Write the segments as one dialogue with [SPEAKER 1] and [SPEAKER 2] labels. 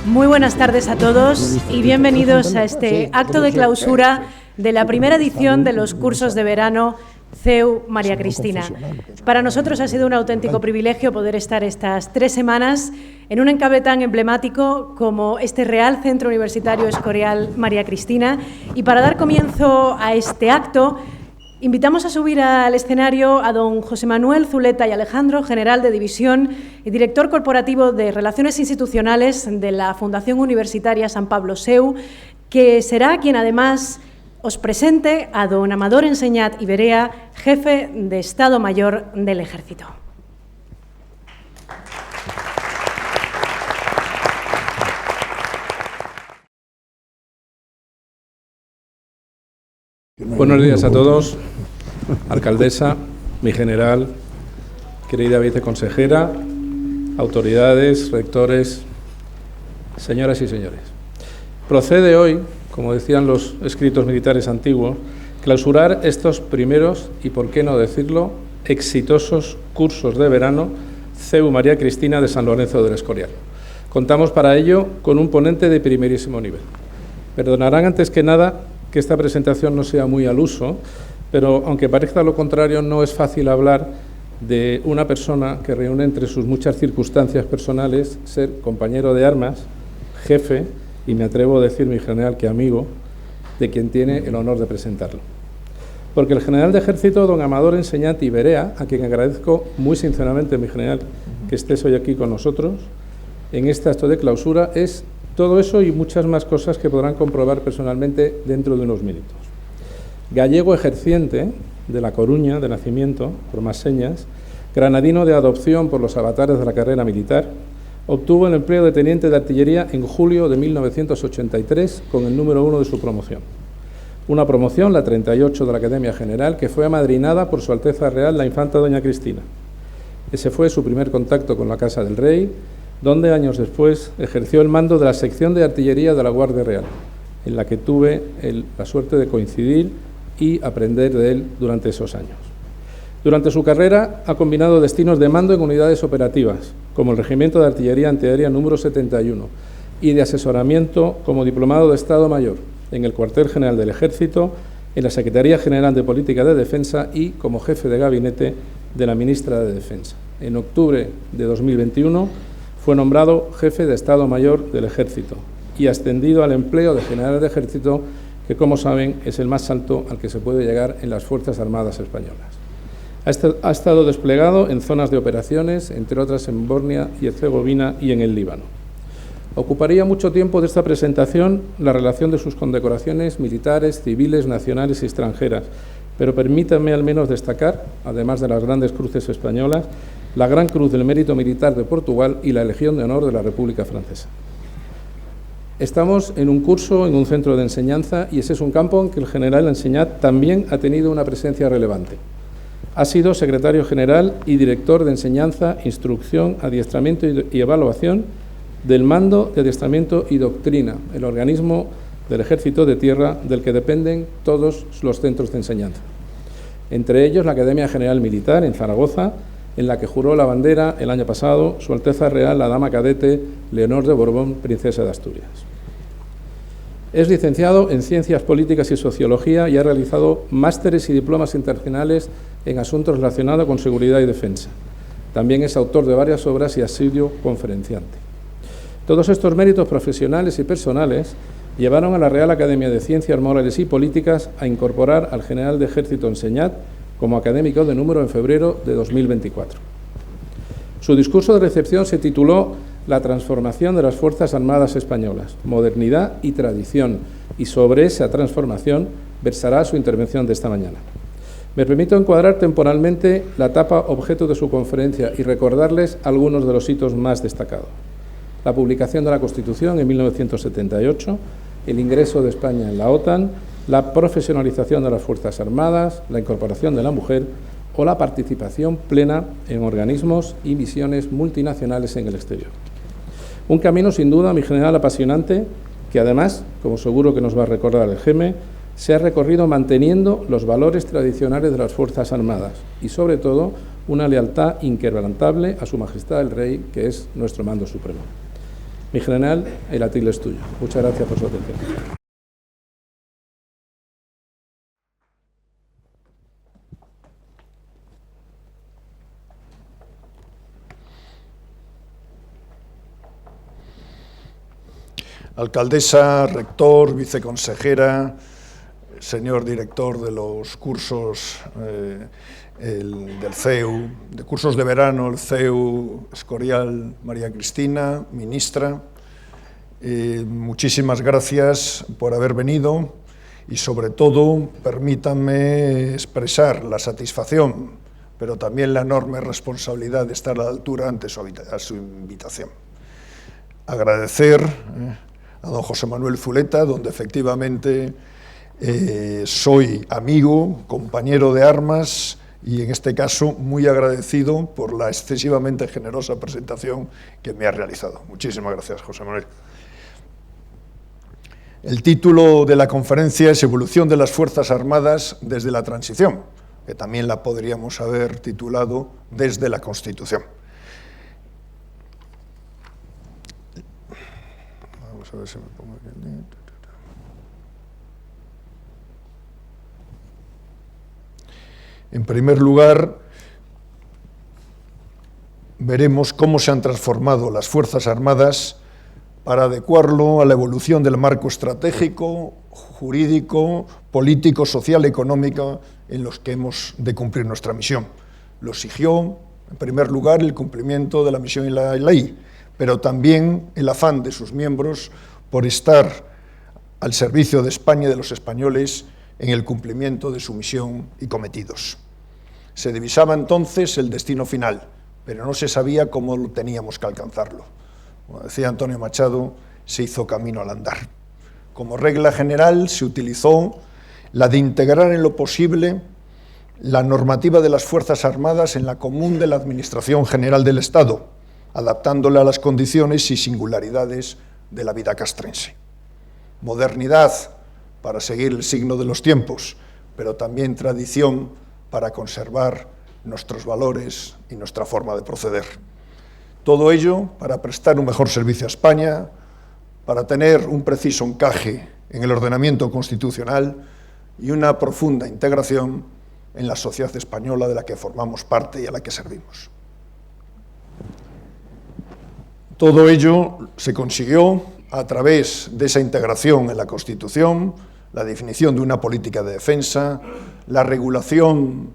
[SPEAKER 1] Muy buenas tardes a todos y bienvenidos a este acto de clausura de la primera edición de los cursos de verano CEU María Cristina. Para nosotros ha sido un auténtico privilegio poder estar estas 3 semanas en un enclave tan emblemático como este Real Centro Universitario Escorial María Cristina, y para dar comienzo a este acto invitamos a subir al escenario a don José Manuel Zuleta y Alejandro, general de división y director corporativo de Relaciones Institucionales de la Fundación Universitaria San Pablo SEU, que será quien además os presente a don Amador Enseñat y Berea, jefe de Estado Mayor del Ejército.
[SPEAKER 2] Buenos días a todos, alcaldesa, mi general, querida viceconsejera, autoridades, rectores, señoras y señores. Procede hoy, como decían los escritos militares antiguos, clausurar estos primeros y, por qué no decirlo, exitosos cursos de verano CEU María Cristina de San Lorenzo del Escorial. Contamos para ello con un ponente de primerísimo nivel. Perdonarán antes que nada que esta presentación no sea muy al uso, pero aunque parezca lo contrario, no es fácil hablar de una persona que reúne entre sus muchas circunstancias personales ser compañero de armas, jefe, y me atrevo a decir, mi general, que amigo, de quien tiene el honor de presentarlo. Porque el general de ejército, don Amador Enseñat y Berea, a quien agradezco muy sinceramente, mi general, que estés hoy aquí con nosotros, en este acto de clausura, es todo eso y muchas más cosas que podrán comprobar personalmente dentro de unos minutos. Gallego ejerciente de La Coruña, de nacimiento, por más señas, granadino de adopción por los avatares de la carrera militar, obtuvo el empleo de teniente de artillería en julio de 1983 con el número 1 de su promoción. Una promoción, la 38 de la Academia General, que fue amadrinada por Su Alteza Real la Infanta Doña Cristina. Ese fue su primer contacto con la Casa del Rey, donde años después ejerció el mando de la sección de artillería de la Guardia Real, en la que tuve la suerte de coincidir y aprender de él durante esos años. Durante su carrera ha combinado destinos de mando en unidades operativas, como el Regimiento de Artillería Antiaérea número 71, y de asesoramiento como diplomado de Estado Mayor en el Cuartel General del Ejército, en la Secretaría General de Política de Defensa y como jefe de gabinete de la ministra de Defensa. En octubre de 2021 fue nombrado jefe de Estado Mayor del Ejército y ascendido al empleo de general de Ejército, que, como saben, es el más alto al que se puede llegar en las Fuerzas Armadas españolas. Ha estado desplegado en zonas de operaciones, entre otras en Bosnia y Herzegovina y en el Líbano. Ocuparía mucho tiempo de esta presentación la relación de sus condecoraciones militares, civiles, nacionales y extranjeras, pero permítanme al menos destacar, además de las grandes cruces españolas, la Gran Cruz del Mérito Militar de Portugal y la Legión de Honor de la República Francesa. Estamos en un curso, en un centro de enseñanza, y ese es un campo en que el general Enseñat también ha tenido una presencia relevante. Ha sido secretario general y director de enseñanza, instrucción, adiestramiento y evaluación del Mando de Adiestramiento y Doctrina, el organismo del Ejército de Tierra del que dependen todos los centros de enseñanza. Entre ellos la Academia General Militar en Zaragoza, en la que juró la bandera el año pasado Su Alteza Real la Dama Cadete Leonor de Borbón, Princesa de Asturias. Es licenciado en Ciencias Políticas y Sociología y ha realizado másteres y diplomas internacionales en asuntos relacionados con seguridad y defensa. También es autor de varias obras y ha sido conferenciante. Todos estos méritos profesionales y personales llevaron a la Real Academia de Ciencias Morales y Políticas a incorporar al general de Ejército Enseñat como académico de número en febrero de 2024. Su discurso de recepción se tituló La transformación de las Fuerzas Armadas Españolas, modernidad y tradición, y sobre esa transformación versará su intervención de esta mañana. Me permito encuadrar temporalmente la etapa objeto de su conferencia y recordarles algunos de los hitos más destacados. La publicación de la Constitución en 1978, el ingreso de España en la OTAN, la profesionalización de las Fuerzas Armadas, la incorporación de la mujer o la participación plena en organismos y misiones multinacionales en el exterior. Un camino sin duda, mi general, apasionante, que además, como seguro que nos va a recordar el GEME, se ha recorrido manteniendo los valores tradicionales de las Fuerzas Armadas y, sobre todo, una lealtad inquebrantable a Su Majestad el Rey, que es nuestro mando supremo. Mi general, el atril es tuyo. Muchas gracias por su atención.
[SPEAKER 3] Alcaldesa, rector, viceconsejera, señor director de los cursos del CEU, de cursos de verano, el CEU Escorial, María Cristina, ministra, muchísimas gracias por haber venido y sobre todo permítanme expresar la satisfacción, pero también la enorme responsabilidad de estar a la altura ante su invitación. Agradecer a don José Manuel Zuleta, donde efectivamente soy amigo, compañero de armas y en este caso muy agradecido por la excesivamente generosa presentación que me ha realizado. Muchísimas gracias, José Manuel. El título de la conferencia es Evolución de las Fuerzas Armadas desde la Transición, que también la podríamos haber titulado Desde la Constitución. Vamos a ver si me pongo aquí. En primer lugar, veremos cómo se han transformado las Fuerzas Armadas para adecuarlo a la evolución del marco estratégico, jurídico, político, social, económico en los que hemos de cumplir nuestra misión. Lo exigió, en primer lugar, el cumplimiento de la misión y la ley, pero también el afán de sus miembros por estar al servicio de España y de los españoles en el cumplimiento de su misión y cometidos. Se divisaba entonces el destino final, pero no se sabía cómo teníamos que alcanzarlo. Como decía Antonio Machado, se hizo camino al andar. Como regla general se utilizó la de integrar en lo posible la normativa de las Fuerzas Armadas en la común de la Administración General del Estado, adaptándola a las condiciones y singularidades de la vida castrense. Modernidad para seguir el signo de los tiempos, pero también tradición para conservar nuestros valores y nuestra forma de proceder. Todo ello para prestar un mejor servicio a España, para tener un preciso encaje en el ordenamiento constitucional y una profunda integración en la sociedad española de la que formamos parte y a la que servimos. Todo ello se consiguió a través de esa integración en la Constitución, la definición de una política de defensa, la regulación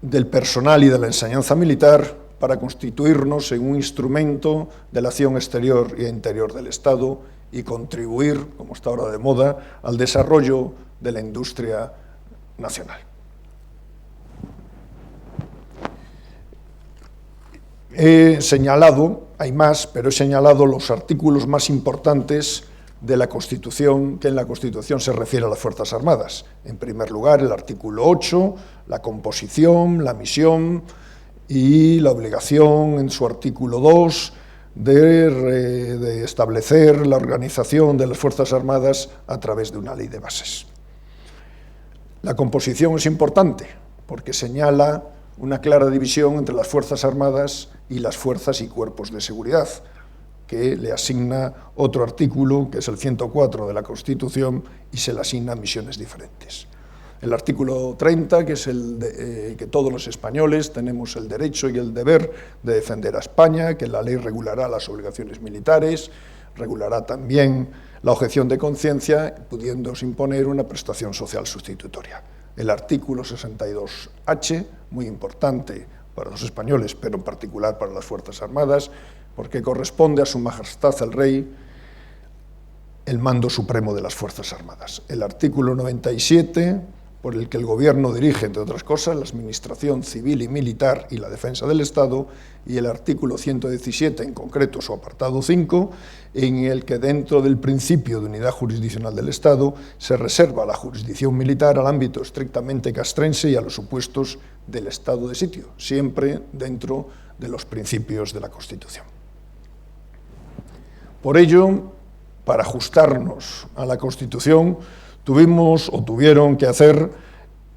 [SPEAKER 3] del personal y de la enseñanza militar para constituirnos en un instrumento de la acción exterior e interior del Estado y contribuir, como está ahora de moda, al desarrollo de la industria nacional. He señalado, hay más, pero he señalado los artículos más importantes de la Constitución, que en la Constitución se refiere a las Fuerzas Armadas. En primer lugar, el artículo 8, la composición, la misión y la obligación en su artículo 2 de establecer la organización de las Fuerzas Armadas a través de una ley de bases. La composición es importante porque señala una clara división entre las Fuerzas Armadas y las fuerzas y cuerpos de seguridad, que le asigna otro artículo, que es el 104 de la Constitución, y se le asignan misiones diferentes. El artículo 30, que es que todos los españoles tenemos el derecho y el deber de defender a España, que la ley regulará las obligaciones militares, regulará también la objeción de conciencia, pudiéndose imponer una prestación social sustitutoria. El artículo 62H, muy importante para los españoles, pero en particular para las Fuerzas Armadas, porque corresponde a Su Majestad el Rey el mando supremo de las Fuerzas Armadas. El artículo 97, por el que el Gobierno dirige, entre otras cosas, la administración civil y militar y la defensa del Estado, y el artículo 117, en concreto su apartado 5, en el que dentro del principio de unidad jurisdiccional del Estado se reserva la jurisdicción militar al ámbito estrictamente castrense y a los supuestos del estado de sitio, siempre dentro de los principios de la Constitución. Por ello, para ajustarnos a la Constitución, tuvieron que hacer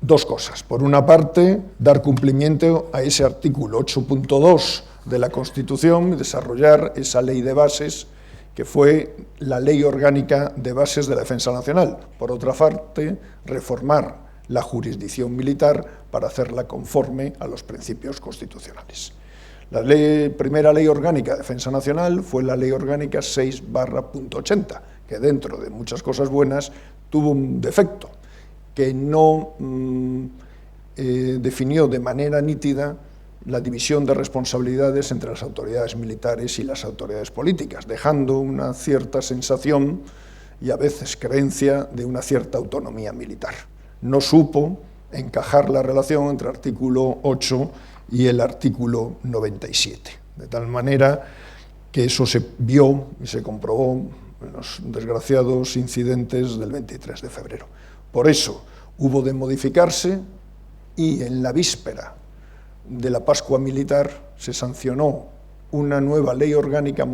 [SPEAKER 3] dos cosas. Por una parte, dar cumplimiento a ese artículo 8.2 de la Constitución y desarrollar esa ley de bases que fue la Ley Orgánica de Bases de la Defensa Nacional. Por otra parte, reformar la jurisdicción militar para hacerla conforme a los principios constitucionales. La primera Ley Orgánica de Defensa Nacional fue la Ley Orgánica 6/80, que dentro de muchas cosas buenas tuvo un defecto, que no definió de manera nítida la división de responsabilidades entre las autoridades militares y las autoridades políticas, dejando una cierta sensación y a veces creencia de una cierta autonomía militar. No supo encajar la relación entre el artículo 8 y el artículo 97, de tal manera que eso se vio y se comprobó en los desgraciados incidentes del 23 de febrero. Por eso hubo de modificarse y en la víspera de la Pascua Militar se sancionó una nueva ley orgánica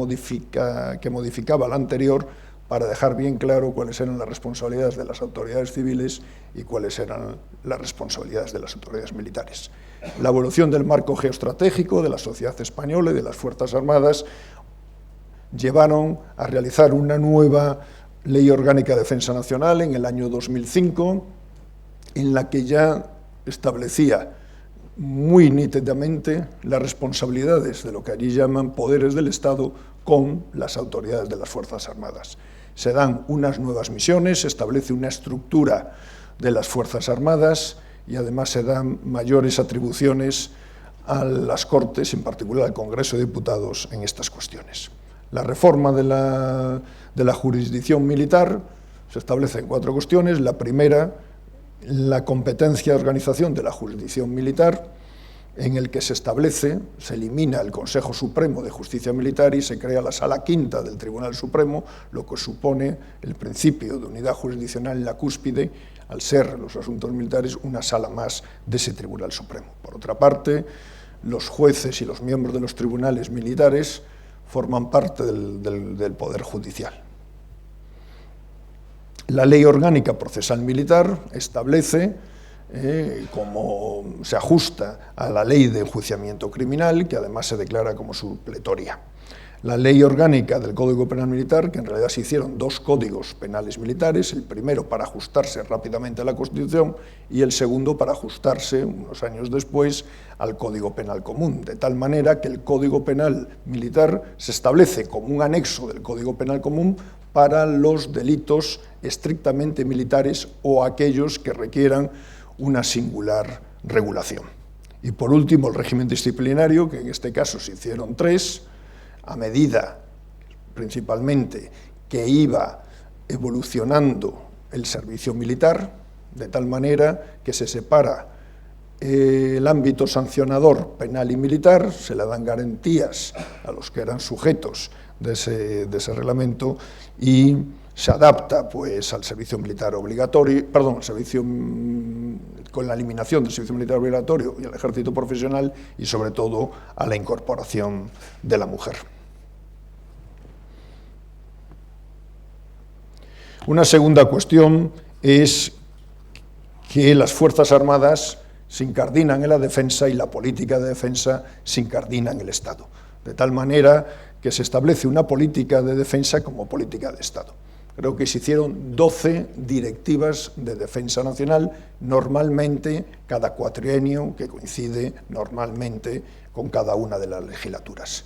[SPEAKER 3] que modificaba la anterior para dejar bien claro cuáles eran las responsabilidades de las autoridades civiles y cuáles eran las responsabilidades de las autoridades militares. La evolución del marco geoestratégico de la sociedad española y de las Fuerzas Armadas llevaron a realizar una nueva Ley Orgánica de Defensa Nacional en el año 2005, en la que ya establecía muy nítidamente las responsabilidades de lo que allí llaman poderes del Estado con las autoridades de las Fuerzas Armadas. Se dan unas nuevas misiones, se establece una estructura de las Fuerzas Armadas y además se dan mayores atribuciones a las Cortes, en particular al Congreso de Diputados, en estas cuestiones. La reforma de la jurisdicción militar se establece en 4 cuestiones. La primera, la competencia de organización de la jurisdicción militar, en el que se establece, se elimina el Consejo Supremo de Justicia Militar y se crea la Sala Quinta del Tribunal Supremo, lo que supone el principio de unidad jurisdiccional en la cúspide, al ser los asuntos militares una sala más de ese Tribunal Supremo. Por otra parte, los jueces y los miembros de los tribunales militares forman parte del Poder Judicial. La Ley Orgánica Procesal Militar establece cómo se ajusta a la Ley de Enjuiciamiento Criminal, que además se declara como supletoria. La Ley Orgánica del Código Penal Militar, que en realidad se hicieron 2 códigos penales militares, el primero para ajustarse rápidamente a la Constitución y el segundo para ajustarse, unos años después, al Código Penal Común, de tal manera que el Código Penal Militar se establece como un anexo del Código Penal Común para los delitos estrictamente militares o aquellos que requieran una singular regulación. Y por último, el régimen disciplinario, que en este caso se hicieron 3, a medida, principalmente, que iba evolucionando el servicio militar, de tal manera que se separa el ámbito sancionador penal y militar, se le dan garantías a los que eran sujetos de ese reglamento y se adapta pues al servicio militar obligatorio, con la eliminación del servicio militar obligatorio y al ejército profesional y sobre todo a la incorporación de la mujer. Una segunda cuestión es que las Fuerzas Armadas se incardinan en la defensa y la política de defensa se incardina en el Estado, de tal manera que se establece una política de defensa como política de Estado. Creo que se hicieron 12 directivas de defensa nacional, normalmente cada cuatrienio, que coincide normalmente con cada una de las legislaturas.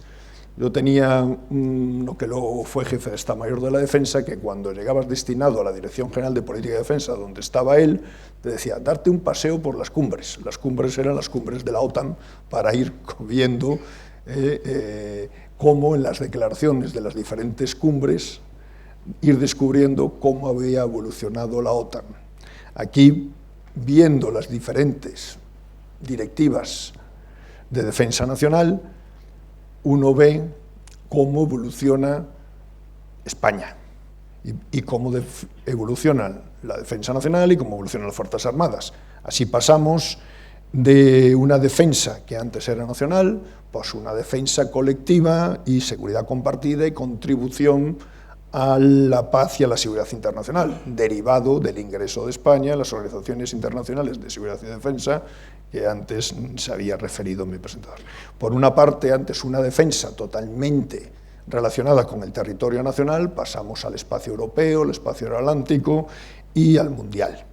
[SPEAKER 3] Yo tenía uno que luego fue jefe de Estado Mayor de la Defensa, que cuando llegabas destinado a la Dirección General de Política de Defensa, donde estaba él, te decía, darte un paseo por las cumbres. Las cumbres eran las cumbres de la OTAN, para ir viendo cómo en las declaraciones de las diferentes cumbres, ir descubriendo cómo había evolucionado la OTAN. Aquí, viendo las diferentes directivas de defensa nacional, uno ve cómo evoluciona España y cómo evoluciona la defensa nacional y cómo evolucionan las Fuerzas Armadas. Así pasamos de una defensa que antes era nacional, pues una defensa colectiva y seguridad compartida y contribución a la paz y a la seguridad internacional, derivado del ingreso de España en las organizaciones internacionales de seguridad y defensa que antes se había referido mi presentador. Por una parte, antes una defensa totalmente relacionada con el territorio nacional, pasamos al espacio europeo, al espacio atlántico y al mundial.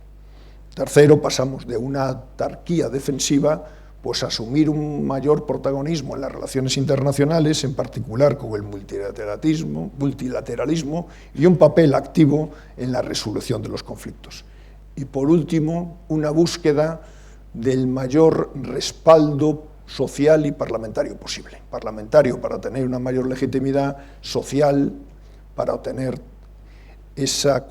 [SPEAKER 3] Tercero, pasamos de una autarquía defensiva pues a asumir un mayor protagonismo en las relaciones internacionales, en particular con el multilateralismo y un papel activo en la resolución de los conflictos. Y por último, una búsqueda del mayor respaldo social y parlamentario posible. Parlamentario para tener una mayor legitimidad, social para obtener esa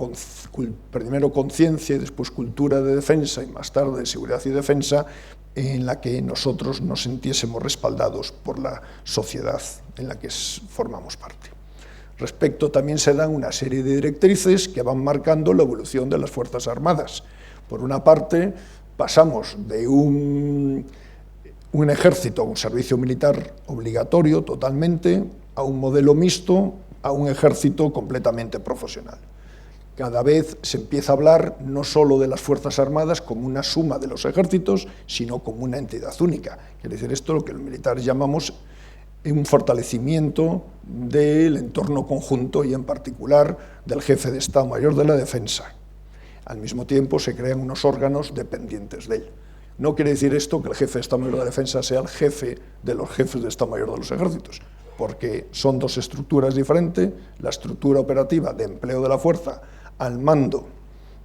[SPEAKER 3] primero conciencia y después cultura de defensa y más tarde de seguridad y defensa, en la que nosotros nos sintiésemos respaldados por la sociedad en la que formamos parte. Respecto también se dan una serie de directrices que van marcando la evolución de las Fuerzas Armadas. Por una parte, pasamos de un ejército con servicio militar obligatorio totalmente a un modelo mixto, a un ejército completamente profesional. Cada vez se empieza a hablar no solo de las Fuerzas Armadas como una suma de los ejércitos, sino como una entidad única. Quiere decir esto lo que los militares llamamos un fortalecimiento del entorno conjunto y en particular del jefe de Estado Mayor de la Defensa. Al mismo tiempo se crean unos órganos dependientes de él. No quiere decir esto que el jefe de Estado Mayor de la Defensa sea el jefe de los jefes de Estado Mayor de los ejércitos, porque son dos estructuras diferentes. La estructura operativa de empleo de la fuerza al mando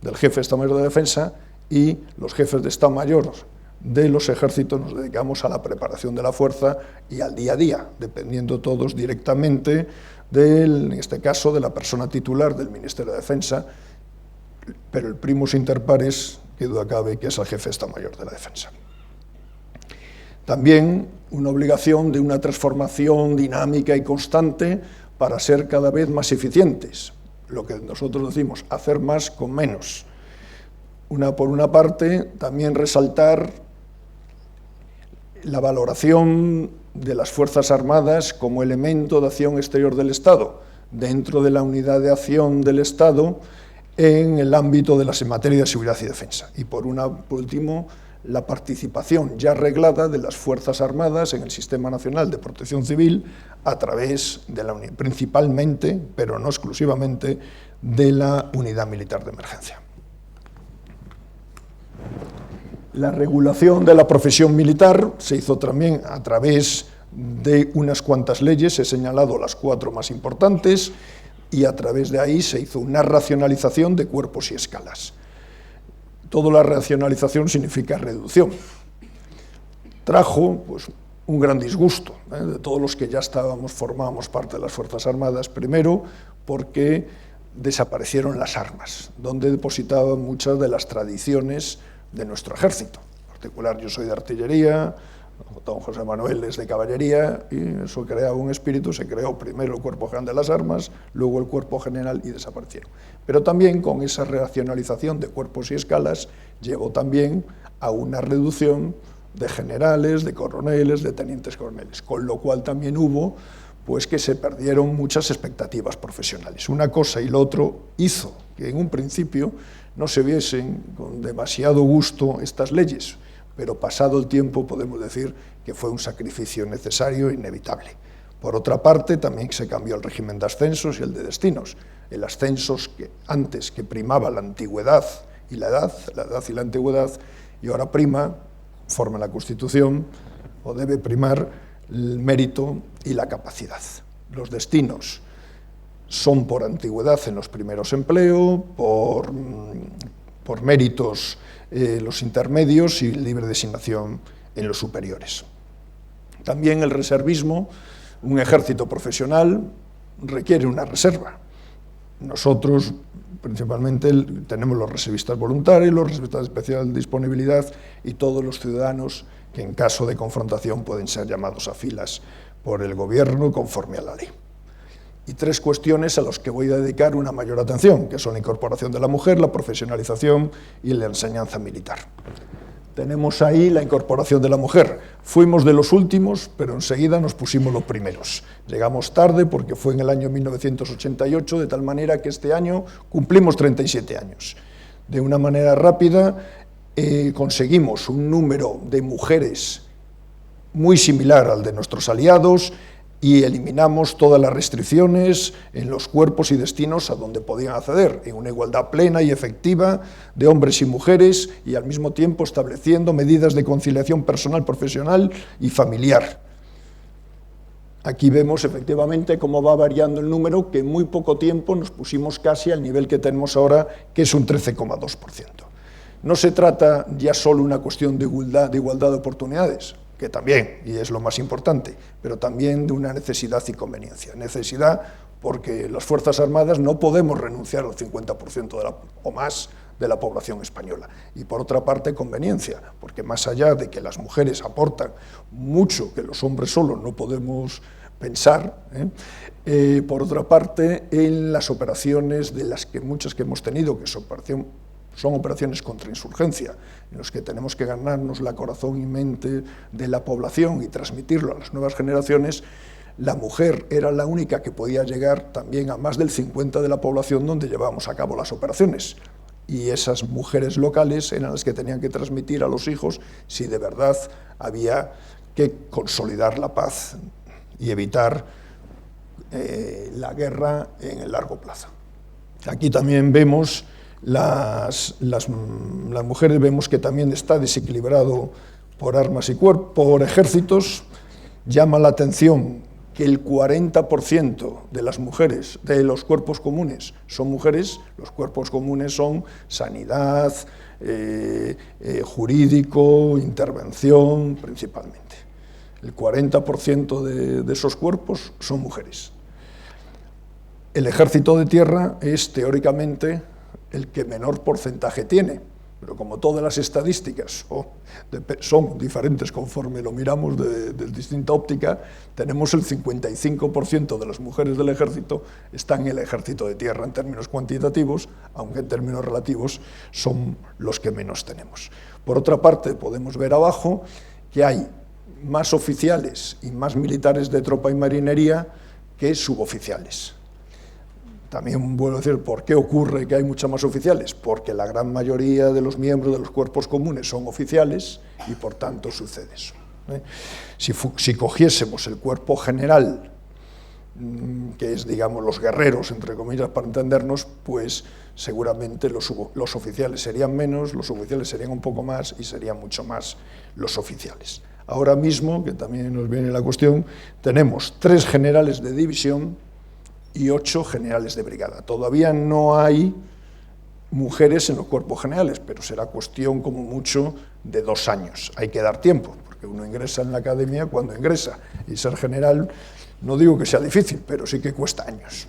[SPEAKER 3] del jefe de Estado Mayor de la Defensa, y los jefes de Estado Mayor de los ejércitos nos dedicamos a la preparación de la fuerza y al día a día, dependiendo todos directamente en este caso, de la persona titular del Ministerio de Defensa, pero el primus inter pares, que duda cabe, que es el jefe de Estado Mayor de la Defensa. También una obligación de una transformación dinámica y constante para ser cada vez más eficientes. Lo que nosotros decimos, hacer más con menos. Por una parte, también resaltar la valoración de las Fuerzas Armadas como elemento de acción exterior del Estado, dentro de la unidad de acción del Estado en el ámbito de las materia de seguridad y defensa. Y por último, la participación ya reglada de las Fuerzas Armadas en el Sistema Nacional de Protección Civil a través de principalmente, pero no exclusivamente, de la Unidad Militar de Emergencia. La regulación de la profesión militar se hizo también a través de unas cuantas leyes, he señalado las 4 más importantes, y a través de ahí se hizo una racionalización de cuerpos y escalas. Toda la racionalización significa reducción. Trajo pues, un gran disgusto de todos los que ya formábamos parte de las Fuerzas Armadas, primero porque desaparecieron las armas, donde depositaban muchas de las tradiciones de nuestro ejército. En particular, yo soy de artillería, don José Manuel es de caballería, y eso creaba un espíritu. Se creó primero el Cuerpo General de las Armas, luego el Cuerpo General, y desaparecieron. Pero también con esa racionalización de cuerpos y escalas llevó también a una reducción de generales, de coroneles, de tenientes coroneles, con lo cual también hubo pues que se perdieron muchas expectativas profesionales. Una cosa y lo otro hizo que en un principio no se viesen con demasiado gusto estas leyes, pero pasado el tiempo podemos decir que fue un sacrificio necesario e inevitable. Por otra parte, también se cambió el régimen de ascensos y el de destinos. El ascensos, que antes que primaba la antigüedad y la edad y la antigüedad, y ahora prima, conforme a la Constitución, o debe primar el mérito y la capacidad. Los destinos son por antigüedad en los primeros empleos, por méritos los intermedios y libre designación en los superiores. También el reservismo, un ejército profesional, requiere una reserva. Nosotros principalmente tenemos los reservistas voluntarios, los reservistas de especial disponibilidad y todos los ciudadanos que en caso de confrontación pueden ser llamados a filas por el gobierno conforme a la ley. Y 3 cuestiones a las que voy a dedicar una mayor atención, que son la incorporación de la mujer, la profesionalización y la enseñanza militar. tenemos ahí la incorporación de la mujer. Fuimos de los últimos, pero enseguida nos pusimos los primeros. Llegamos tarde porque fue en el año 1988, de tal manera que este año cumplimos 37 años. De una manera rápida conseguimos un número de mujeres muy similar al de nuestros aliados y eliminamos todas las restricciones en los cuerpos y destinos a donde podían acceder, en una igualdad plena y efectiva de hombres y mujeres, y al mismo tiempo estableciendo medidas de conciliación personal, profesional y familiar. Aquí vemos efectivamente cómo va variando el número, que en muy poco tiempo nos pusimos casi al nivel que tenemos ahora, que es un 13,2%. No se trata ya solo una cuestión de igualdad de oportunidades, que también, y es lo más importante, pero también de una necesidad y conveniencia. Necesidad porque las Fuerzas Armadas no podemos renunciar al 50% o más de la población española. Y por otra parte, conveniencia, porque más allá de que las mujeres aportan mucho que los hombres solos no podemos pensar, por otra parte, en las operaciones de las que muchas que hemos tenido, que son operaciones contra insurgencia, en las que tenemos que ganarnos la corazón y mente de la población y transmitirlo a las nuevas generaciones, la mujer era la única que podía llegar también a más del 50% de la población donde llevábamos a cabo las operaciones. Y esas mujeres locales eran las que tenían que transmitir a los hijos si de verdad había que consolidar la paz y evitar la guerra en el largo plazo. Aquí también vemos las mujeres, vemos que también está desequilibrado por armas y por ejércitos. Llama la atención que el 40% de las mujeres de los cuerpos comunes son mujeres. Los cuerpos comunes son sanidad, jurídico, intervención, principalmente. El 40% de esos cuerpos son mujeres. El ejército de tierra es teóricamente el que menor porcentaje tiene, pero como todas las estadísticas son diferentes conforme lo miramos de distinta óptica, tenemos el 55% de las mujeres del ejército están en el ejército de tierra en términos cuantitativos, aunque en términos relativos son los que menos tenemos. Por otra parte, podemos ver abajo que hay más oficiales y más militares de tropa y marinería que suboficiales. También vuelvo a decir, ¿por qué ocurre que hay muchas más oficiales? Porque la gran mayoría de los miembros de los cuerpos comunes son oficiales y por tanto sucede eso. Si cogiésemos el cuerpo general, que es, digamos, los guerreros, entre comillas, para entendernos, pues seguramente los oficiales serían menos, los oficiales serían un poco más y serían mucho más los oficiales. Ahora mismo, que también nos viene la cuestión, tenemos 3 generales de división y 8 generales de brigada. Todavía no hay mujeres en los cuerpos generales, pero será cuestión como mucho de 2 años. Hay que dar tiempo, porque uno ingresa en la academia cuando ingresa, y ser general, no digo que sea difícil, pero sí que cuesta años.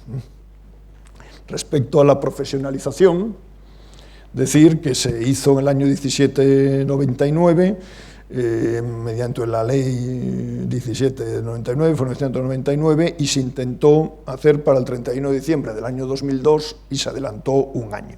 [SPEAKER 3] Respecto a la profesionalización, decir que se hizo en el año 1799, mediante la ley 1799, fue en 1999, y se intentó hacer para el 31 de diciembre del año 2002 y se adelantó un año.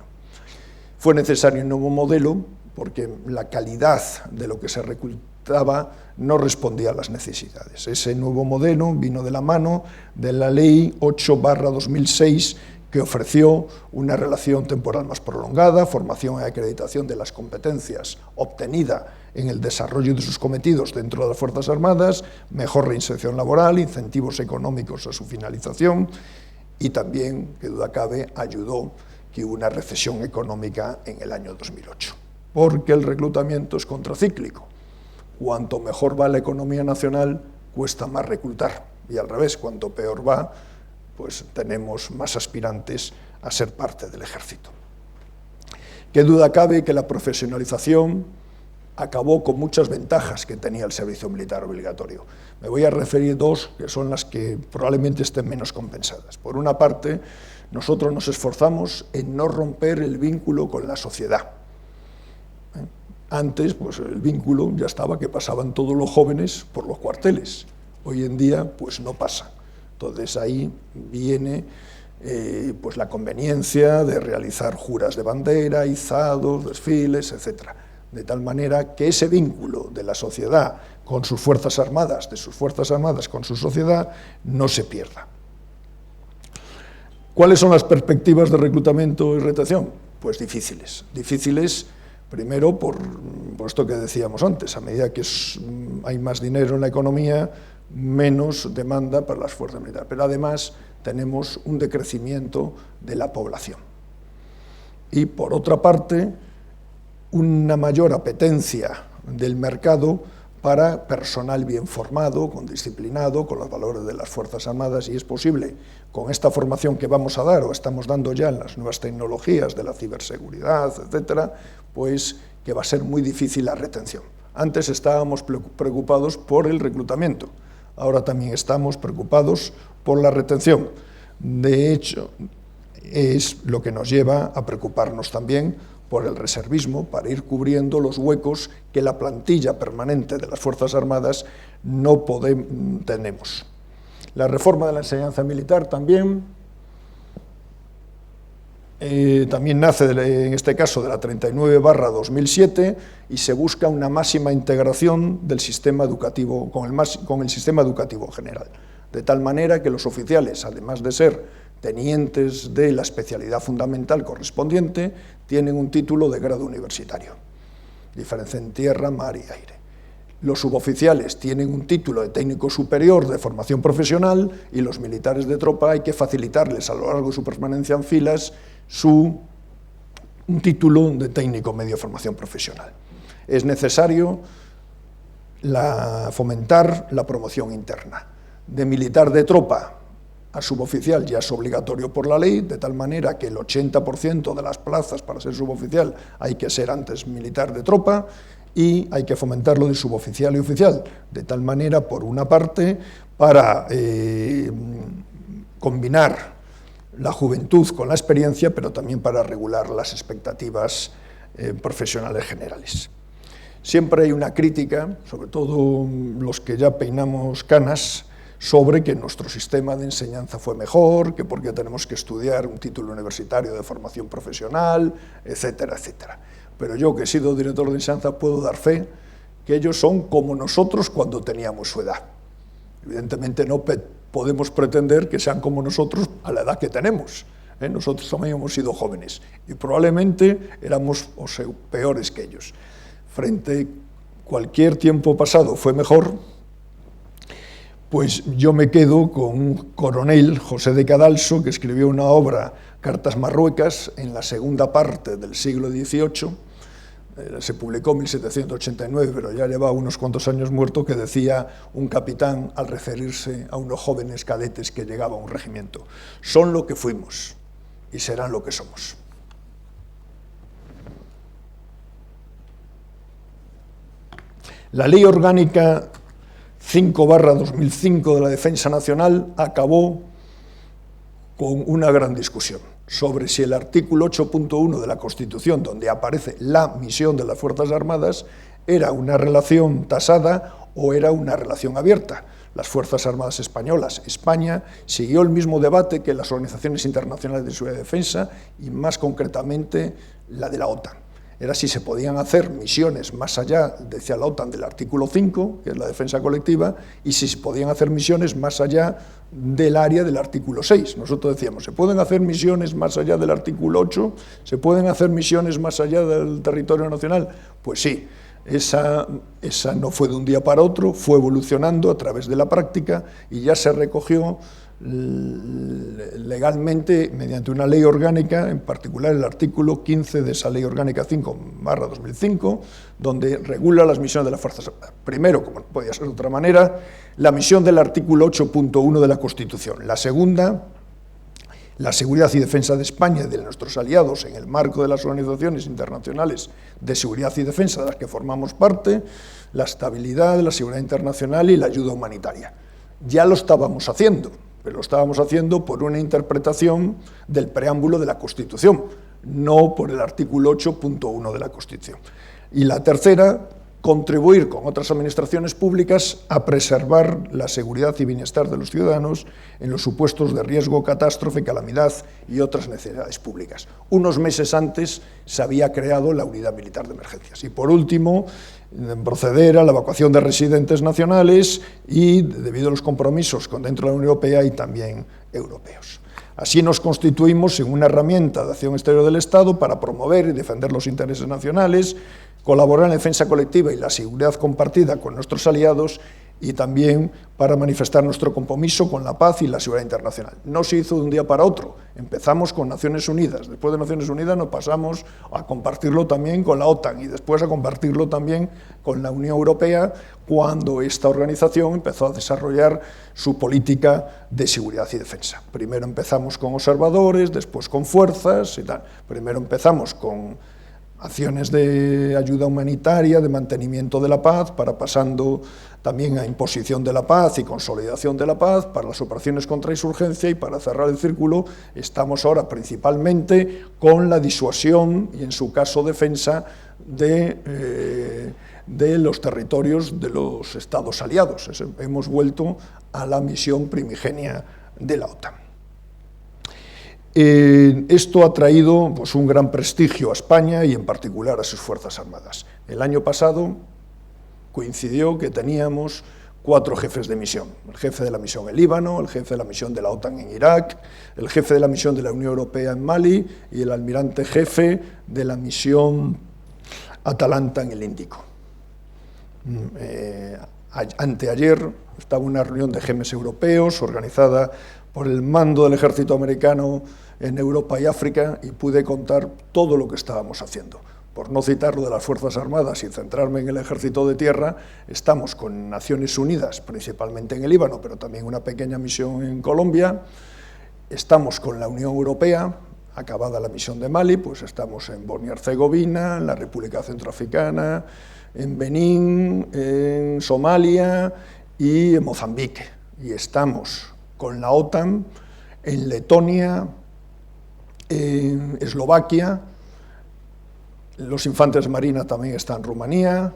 [SPEAKER 3] Fue necesario un nuevo modelo porque la calidad de lo que se reclutaba no respondía a las necesidades. Ese nuevo modelo vino de la mano de la ley 8/2006, que ofreció una relación temporal más prolongada, formación y acreditación de las competencias obtenida en el desarrollo de sus cometidos dentro de las Fuerzas Armadas, mejor reinserción laboral, incentivos económicos a su finalización y también, que duda cabe, ayudó que hubo una recesión económica en el año 2008, porque el reclutamiento es contracíclico. Cuanto mejor va la economía nacional, cuesta más reclutar, y al revés, cuanto peor va, pues tenemos más aspirantes a ser parte del ejército. Qué duda cabe que la profesionalización acabó con muchas ventajas que tenía el servicio militar obligatorio. Me voy a referir 2 que son las que probablemente estén menos compensadas. Por una parte, nosotros nos esforzamos en no romper el vínculo con la sociedad. Antes, pues el vínculo ya estaba, que pasaban todos los jóvenes por los cuarteles. Hoy en día, pues no pasa. Entonces ahí viene pues la conveniencia de realizar juras de bandera, izados, desfiles, etc. de tal manera que ese vínculo de la sociedad con sus fuerzas armadas, de sus fuerzas armadas con su sociedad, no se pierda. ¿Cuáles son las perspectivas de reclutamiento y retención? Pues difíciles. Difíciles, primero, por esto que decíamos antes, a medida que hay más dinero en la economía, menos demanda para las fuerzas militares. Pero además tenemos un decrecimiento de la población. Y por otra parte, una mayor apetencia del mercado para personal bien formado, con disciplinado, con los valores de las Fuerzas Armadas, y es posible, con esta formación que vamos a dar, o estamos dando ya en las nuevas tecnologías de la ciberseguridad, etcétera, pues que va a ser muy difícil la retención. Antes estábamos preocupados por el reclutamiento, ahora también estamos preocupados por la retención. De hecho, es lo que nos lleva a preocuparnos también por el reservismo, para ir cubriendo los huecos que la plantilla permanente de las Fuerzas Armadas no tenemos. La reforma de la enseñanza militar también nace, en este caso, de la 39/2007 y se busca una máxima integración del sistema educativo con el sistema educativo general, de tal manera que los oficiales, además de ser tenientes de la especialidad fundamental correspondiente, tienen un título de grado universitario, diferencia en tierra, mar y aire. Los suboficiales tienen un título de técnico superior de formación profesional y los militares de tropa hay que facilitarles a lo largo de su permanencia en filas un título de técnico medio de formación profesional. Es necesario fomentar la promoción interna. De militar de tropa a suboficial ya es obligatorio por la ley, de tal manera que el 80% de las plazas para ser suboficial hay que ser antes militar de tropa y hay que fomentarlo de suboficial y oficial, de tal manera, por una parte, para combinar la juventud con la experiencia, pero también para regular las expectativas profesionales generales. Siempre hay una crítica, sobre todo los que ya peinamos canas, sobre que nuestro sistema de enseñanza fue mejor, que porque tenemos que estudiar un título universitario de formación profesional, etcétera, etcétera. Pero yo, que he sido director de enseñanza, puedo dar fe que ellos son como nosotros cuando teníamos su edad. Evidentemente no podemos pretender que sean como nosotros a la edad que tenemos. Nosotros también hemos sido jóvenes y probablemente éramos peores que ellos. Frente a cualquier tiempo pasado fue mejor, pues yo me quedo con un coronel, José de Cadalso, que escribió una obra, Cartas Marruecas, en la segunda parte del siglo XVIII, se publicó en 1789, pero ya lleva unos cuantos años muerto, que decía un capitán al referirse a unos jóvenes cadetes que llegaban a un regimiento: son lo que fuimos y serán lo que somos. La Ley Orgánica 5/2005 de la Defensa Nacional acabó con una gran discusión sobre si el artículo 8.1 de la Constitución, donde aparece la misión de las Fuerzas Armadas, era una relación tasada o era una relación abierta. Las Fuerzas Armadas Españolas, España, siguió el mismo debate que las organizaciones internacionales de seguridad y defensa y más concretamente la de la OTAN. Era si se podían hacer misiones más allá, decía la OTAN, del artículo 5, que es la defensa colectiva, y si se podían hacer misiones más allá del área del artículo 6. Nosotros decíamos, ¿se pueden hacer misiones más allá del artículo 8? ¿Se pueden hacer misiones más allá del territorio nacional? Pues sí, esa no fue de un día para otro, fue evolucionando a través de la práctica y ya se recogió legalmente mediante una ley orgánica, en particular el artículo 15 de esa Ley Orgánica 5/2005, donde regula las misiones de las Fuerzas Armadas. Primero, como no podía ser de otra manera, la misión del artículo 8.1 de la Constitución. La segunda, la seguridad y defensa de España y de nuestros aliados en el marco de las organizaciones internacionales de seguridad y defensa de las que formamos parte, la estabilidad, la seguridad internacional y la ayuda humanitaria. Ya lo estábamos haciendo, pero lo estábamos haciendo por una interpretación del preámbulo de la Constitución, no por el artículo 8.1 de la Constitución. Y la tercera, contribuir con otras administraciones públicas a preservar la seguridad y bienestar de los ciudadanos en los supuestos de riesgo, catástrofe, calamidad y otras necesidades públicas. Unos meses antes se había creado la Unidad Militar de Emergencias. Y por último, proceder a la evacuación de residentes nacionales y, debido a los compromisos dentro de la Unión Europea y también europeos. Así nos constituimos en una herramienta de acción exterior del Estado para promover y defender los intereses nacionales, colaborar en la defensa colectiva y la seguridad compartida con nuestros aliados y también para manifestar nuestro compromiso con la paz y la seguridad internacional. No se hizo de un día para otro. Empezamos con Naciones Unidas. Después de Naciones Unidas nos pasamos a compartirlo también con la OTAN y después a compartirlo también con la Unión Europea cuando esta organización empezó a desarrollar su política de seguridad y defensa. Primero empezamos con observadores, después con fuerzas y tal. Primero empezamos con acciones de ayuda humanitaria, de mantenimiento de la paz, para pasando también a imposición de la paz y consolidación de la paz, para las operaciones contra insurgencia y para cerrar el círculo, estamos ahora principalmente con la disuasión y en su caso defensa de los territorios de los Estados aliados. Hemos vuelto a la misión primigenia de la OTAN. Esto ha traído pues, un gran prestigio a España y en particular a sus Fuerzas Armadas. El año pasado coincidió que teníamos 4 jefes de misión: el jefe de la misión en Líbano, el jefe de la misión de la OTAN en Irak, el jefe de la misión de la Unión Europea en Mali y el almirante jefe de la misión Atalanta en el Índico. Anteayer estaba una reunión de jefes europeos organizada por el mando del ejército americano en Europa y África y pude contar todo lo que estábamos haciendo. Por no citar lo de las Fuerzas Armadas y centrarme en el ejército de tierra, estamos con Naciones Unidas, principalmente en el Líbano, pero también una pequeña misión en Colombia. Estamos con la Unión Europea, acabada la misión de Mali, pues estamos en Bosnia y Herzegovina, en la República Centroafricana, en Benín, en Somalia y en Mozambique. Y estamos con la OTAN en Letonia, en Eslovaquia, los infantes de marina también están en Rumanía,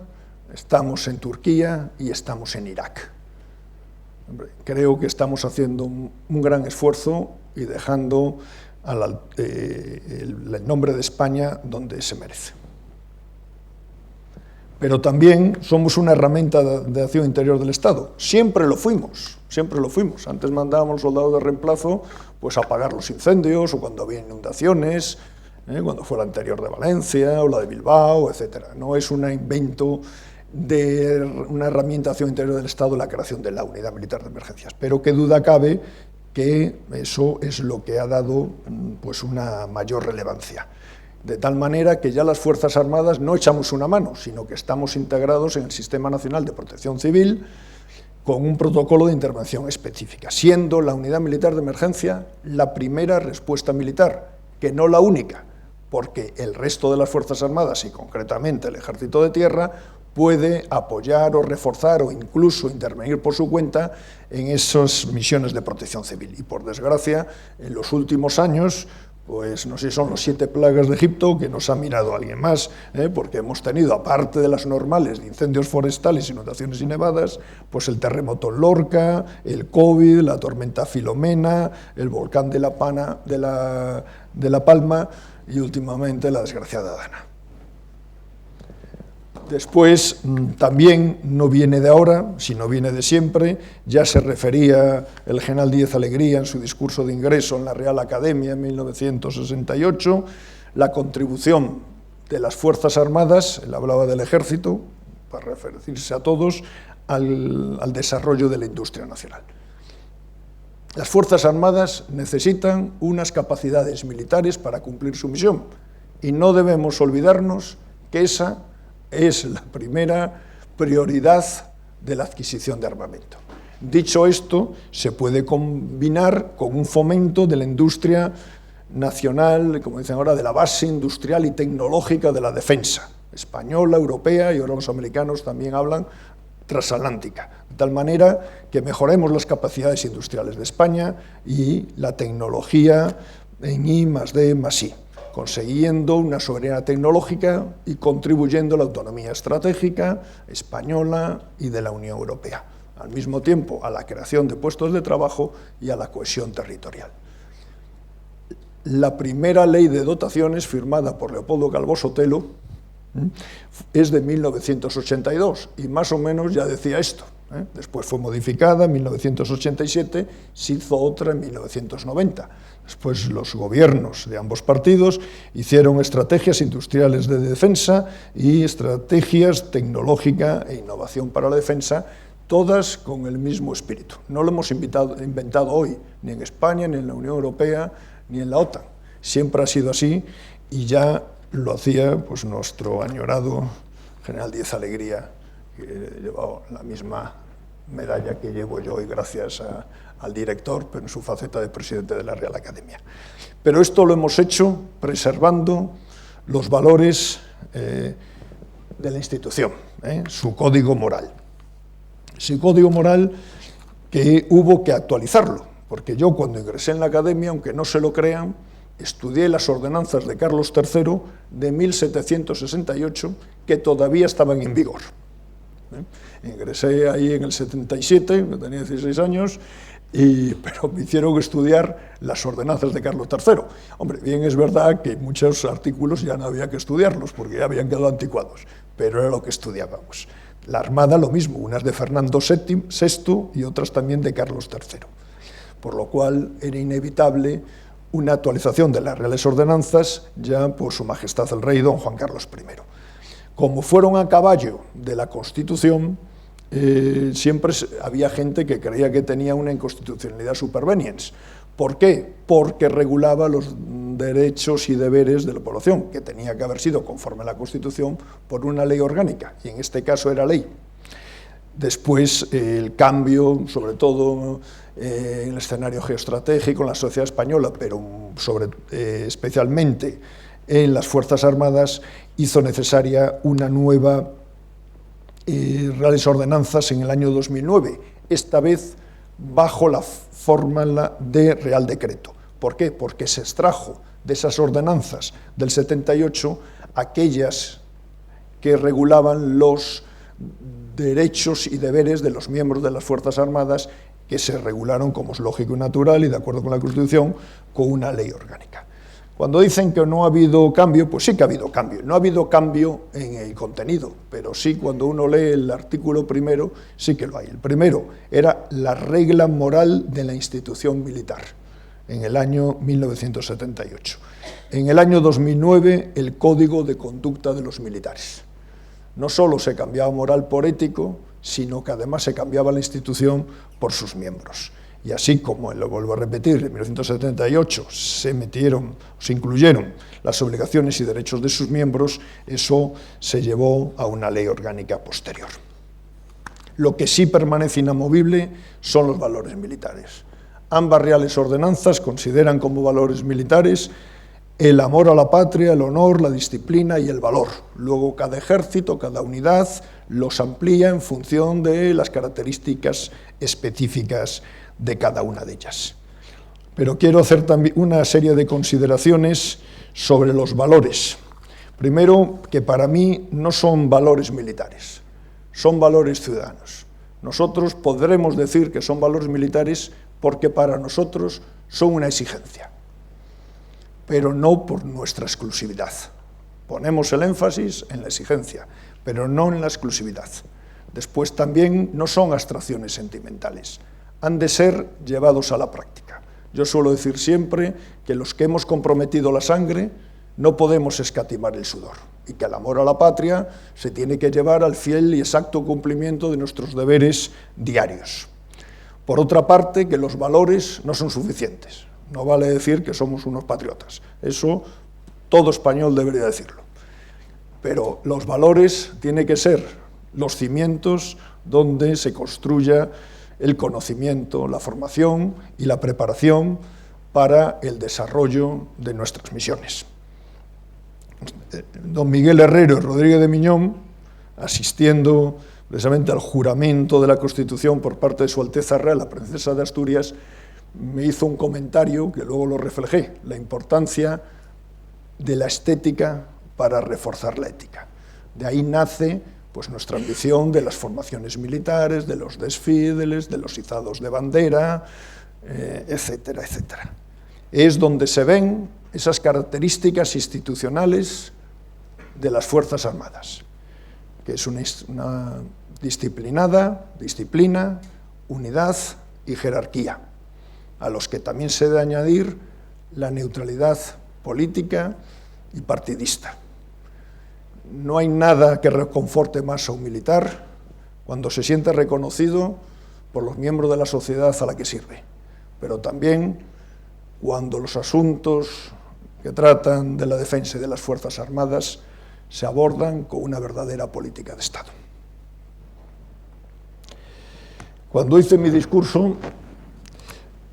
[SPEAKER 3] estamos en Turquía y estamos en Irak. Creo que estamos haciendo un gran esfuerzo y dejando el nombre de España donde se merece. Pero también somos una herramienta de acción interior del Estado. Siempre lo fuimos, siempre lo fuimos. Antes mandábamos soldados de reemplazo pues, a apagar los incendios o cuando había inundaciones, cuando fue la anterior de Valencia o la de Bilbao, etc. No es un invento de una herramienta de acción interior del Estado la creación de la Unidad Militar de Emergencias. Pero qué duda cabe que eso es lo que ha dado pues, una mayor relevancia. De tal manera que ya las Fuerzas Armadas no echamos una mano, sino que estamos integrados en el Sistema Nacional de Protección Civil con un protocolo de intervención específica, siendo la Unidad Militar de Emergencia la primera respuesta militar, que no la única, porque el resto de las Fuerzas Armadas, y concretamente el Ejército de Tierra, puede apoyar o reforzar o incluso intervenir por su cuenta en esas misiones de protección civil. Y por desgracia, en los últimos años, pues no sé si son los 7 plagas de Egipto, que nos ha mirado alguien más, porque hemos tenido, aparte de las normales de incendios forestales, inundaciones y nevadas, pues el terremoto en Lorca, el COVID, la tormenta Filomena, el volcán de la Palma y últimamente la desgraciada Dana. Después, también no viene de ahora, sino viene de siempre, ya se refería el general Díez Alegría en su discurso de ingreso en la Real Academia en 1968, la contribución de las Fuerzas Armadas, él hablaba del Ejército, para referirse a todos, al desarrollo de la industria nacional. Las Fuerzas Armadas necesitan unas capacidades militares para cumplir su misión y no debemos olvidarnos que esa es la primera prioridad de la adquisición de armamento. Dicho esto, se puede combinar con un fomento de la industria nacional, como dicen ahora, de la base industrial y tecnológica de la defensa, española, europea, y ahora los americanos también hablan transatlántica, de tal manera que mejoremos las capacidades industriales de España y la tecnología en I+D+I. consiguiendo una soberanía tecnológica y contribuyendo a la autonomía estratégica española y de la Unión Europea, al mismo tiempo a la creación de puestos de trabajo y a la cohesión territorial. La primera ley de dotaciones, firmada por Leopoldo Calvo Sotelo, es de 1982 y más o menos ya decía esto. Después fue modificada en 1987, se hizo otra en 1990. Después los gobiernos de ambos partidos hicieron estrategias industriales de defensa y estrategias tecnológica e innovación para la defensa, todas con el mismo espíritu. No lo hemos inventado hoy, ni en España, ni en la Unión Europea, ni en la OTAN. Siempre ha sido así y ya lo hacía pues, nuestro añorado general Díez Alegría, que llevaba la misma medalla que llevo yo hoy gracias al director, pero en su faceta de presidente de la Real Academia. Pero esto lo hemos hecho preservando los valores de la institución, su código moral. Ese código moral que hubo que actualizarlo, porque yo cuando ingresé en la Academia, aunque no se lo crean, estudié las ordenanzas de Carlos III de 1768 que todavía estaban en vigor. Ingresé ahí en el 77, tenía 16 años, pero me hicieron estudiar las ordenanzas de Carlos III. Hombre, bien es verdad que muchos artículos ya no había que estudiarlos porque ya habían quedado anticuados, pero era lo que estudiábamos. La Armada lo mismo, unas de Fernando VI y otras también de Carlos III. Por lo cual era inevitable una actualización de las Reales Ordenanzas ya por Su Majestad el Rey don Juan Carlos I. Como fueron a caballo de la Constitución, siempre había gente que creía que tenía una inconstitucionalidad superveniens. ¿Por qué? Porque regulaba los derechos y deberes de la población, que tenía que haber sido conforme a la Constitución por una ley orgánica, y en este caso era ley. Después el cambio, sobre todo en el escenario geoestratégico, en la sociedad española, pero especialmente en las Fuerzas Armadas, hizo necesaria una nueva Reales Ordenanzas en el año 2009, esta vez bajo la fórmula de Real Decreto. ¿Por qué? Porque se extrajo de esas ordenanzas del 78 aquellas que regulaban los derechos y deberes de los miembros de las Fuerzas Armadas, que se regularon, como es lógico y natural y de acuerdo con la Constitución, con una ley orgánica. Cuando dicen que no ha habido cambio, pues sí que ha habido cambio. No ha habido cambio en el contenido, pero sí cuando uno lee el artículo primero, sí que lo hay. El primero era la regla moral de la institución militar, en el año 1978. En el año 2009, el Código de Conducta de los Militares. No solo se cambiaba moral por ético, sino que además se cambiaba la institución por sus miembros. Y así como, lo vuelvo a repetir, en 1978 se incluyeron las obligaciones y derechos de sus miembros, eso se llevó a una ley orgánica posterior. Lo que sí permanece inamovible son los valores militares. Ambas Reales Ordenanzas consideran como valores militares el amor a la patria, el honor, la disciplina y el valor. Luego cada ejército, cada unidad los amplía en función de las características específicas de cada una de ellas. Pero quiero hacer también una serie de consideraciones sobre los valores. Primero, que para mí no son valores militares, son valores ciudadanos. Nosotros podremos decir que son valores militares porque para nosotros son una exigencia, pero no por nuestra exclusividad. Ponemos el énfasis en la exigencia, pero no en la exclusividad. Después también no son abstracciones sentimentales, han de ser llevados a la práctica. Yo suelo decir siempre que los que hemos comprometido la sangre no podemos escatimar el sudor y que el amor a la patria se tiene que llevar al fiel y exacto cumplimiento de nuestros deberes diarios. Por otra parte, que los valores no son suficientes. No vale decir que somos unos patriotas. Eso todo español debería decirlo. Pero los valores tienen que ser los cimientos donde se construya el conocimiento, la formación y la preparación para el desarrollo de nuestras misiones. Don Miguel Herrero y Rodríguez de Miñón, asistiendo precisamente al juramento de la Constitución por parte de Su Alteza Real, la Princesa de Asturias, me hizo un comentario que luego lo reflejé, la importancia de la estética para reforzar la ética. De ahí nace pues, nuestra ambición de las formaciones militares, de los desfiles, de los izados de bandera, etcétera, etcétera. Es donde se ven esas características institucionales de las Fuerzas Armadas, que es una disciplina, unidad y jerarquía, a los que también se debe añadir la neutralidad política y partidista. No hay nada que reconforte más a un militar cuando se siente reconocido por los miembros de la sociedad a la que sirve, pero también cuando los asuntos que tratan de la defensa y de las Fuerzas Armadas se abordan con una verdadera política de Estado. Cuando hice mi discurso,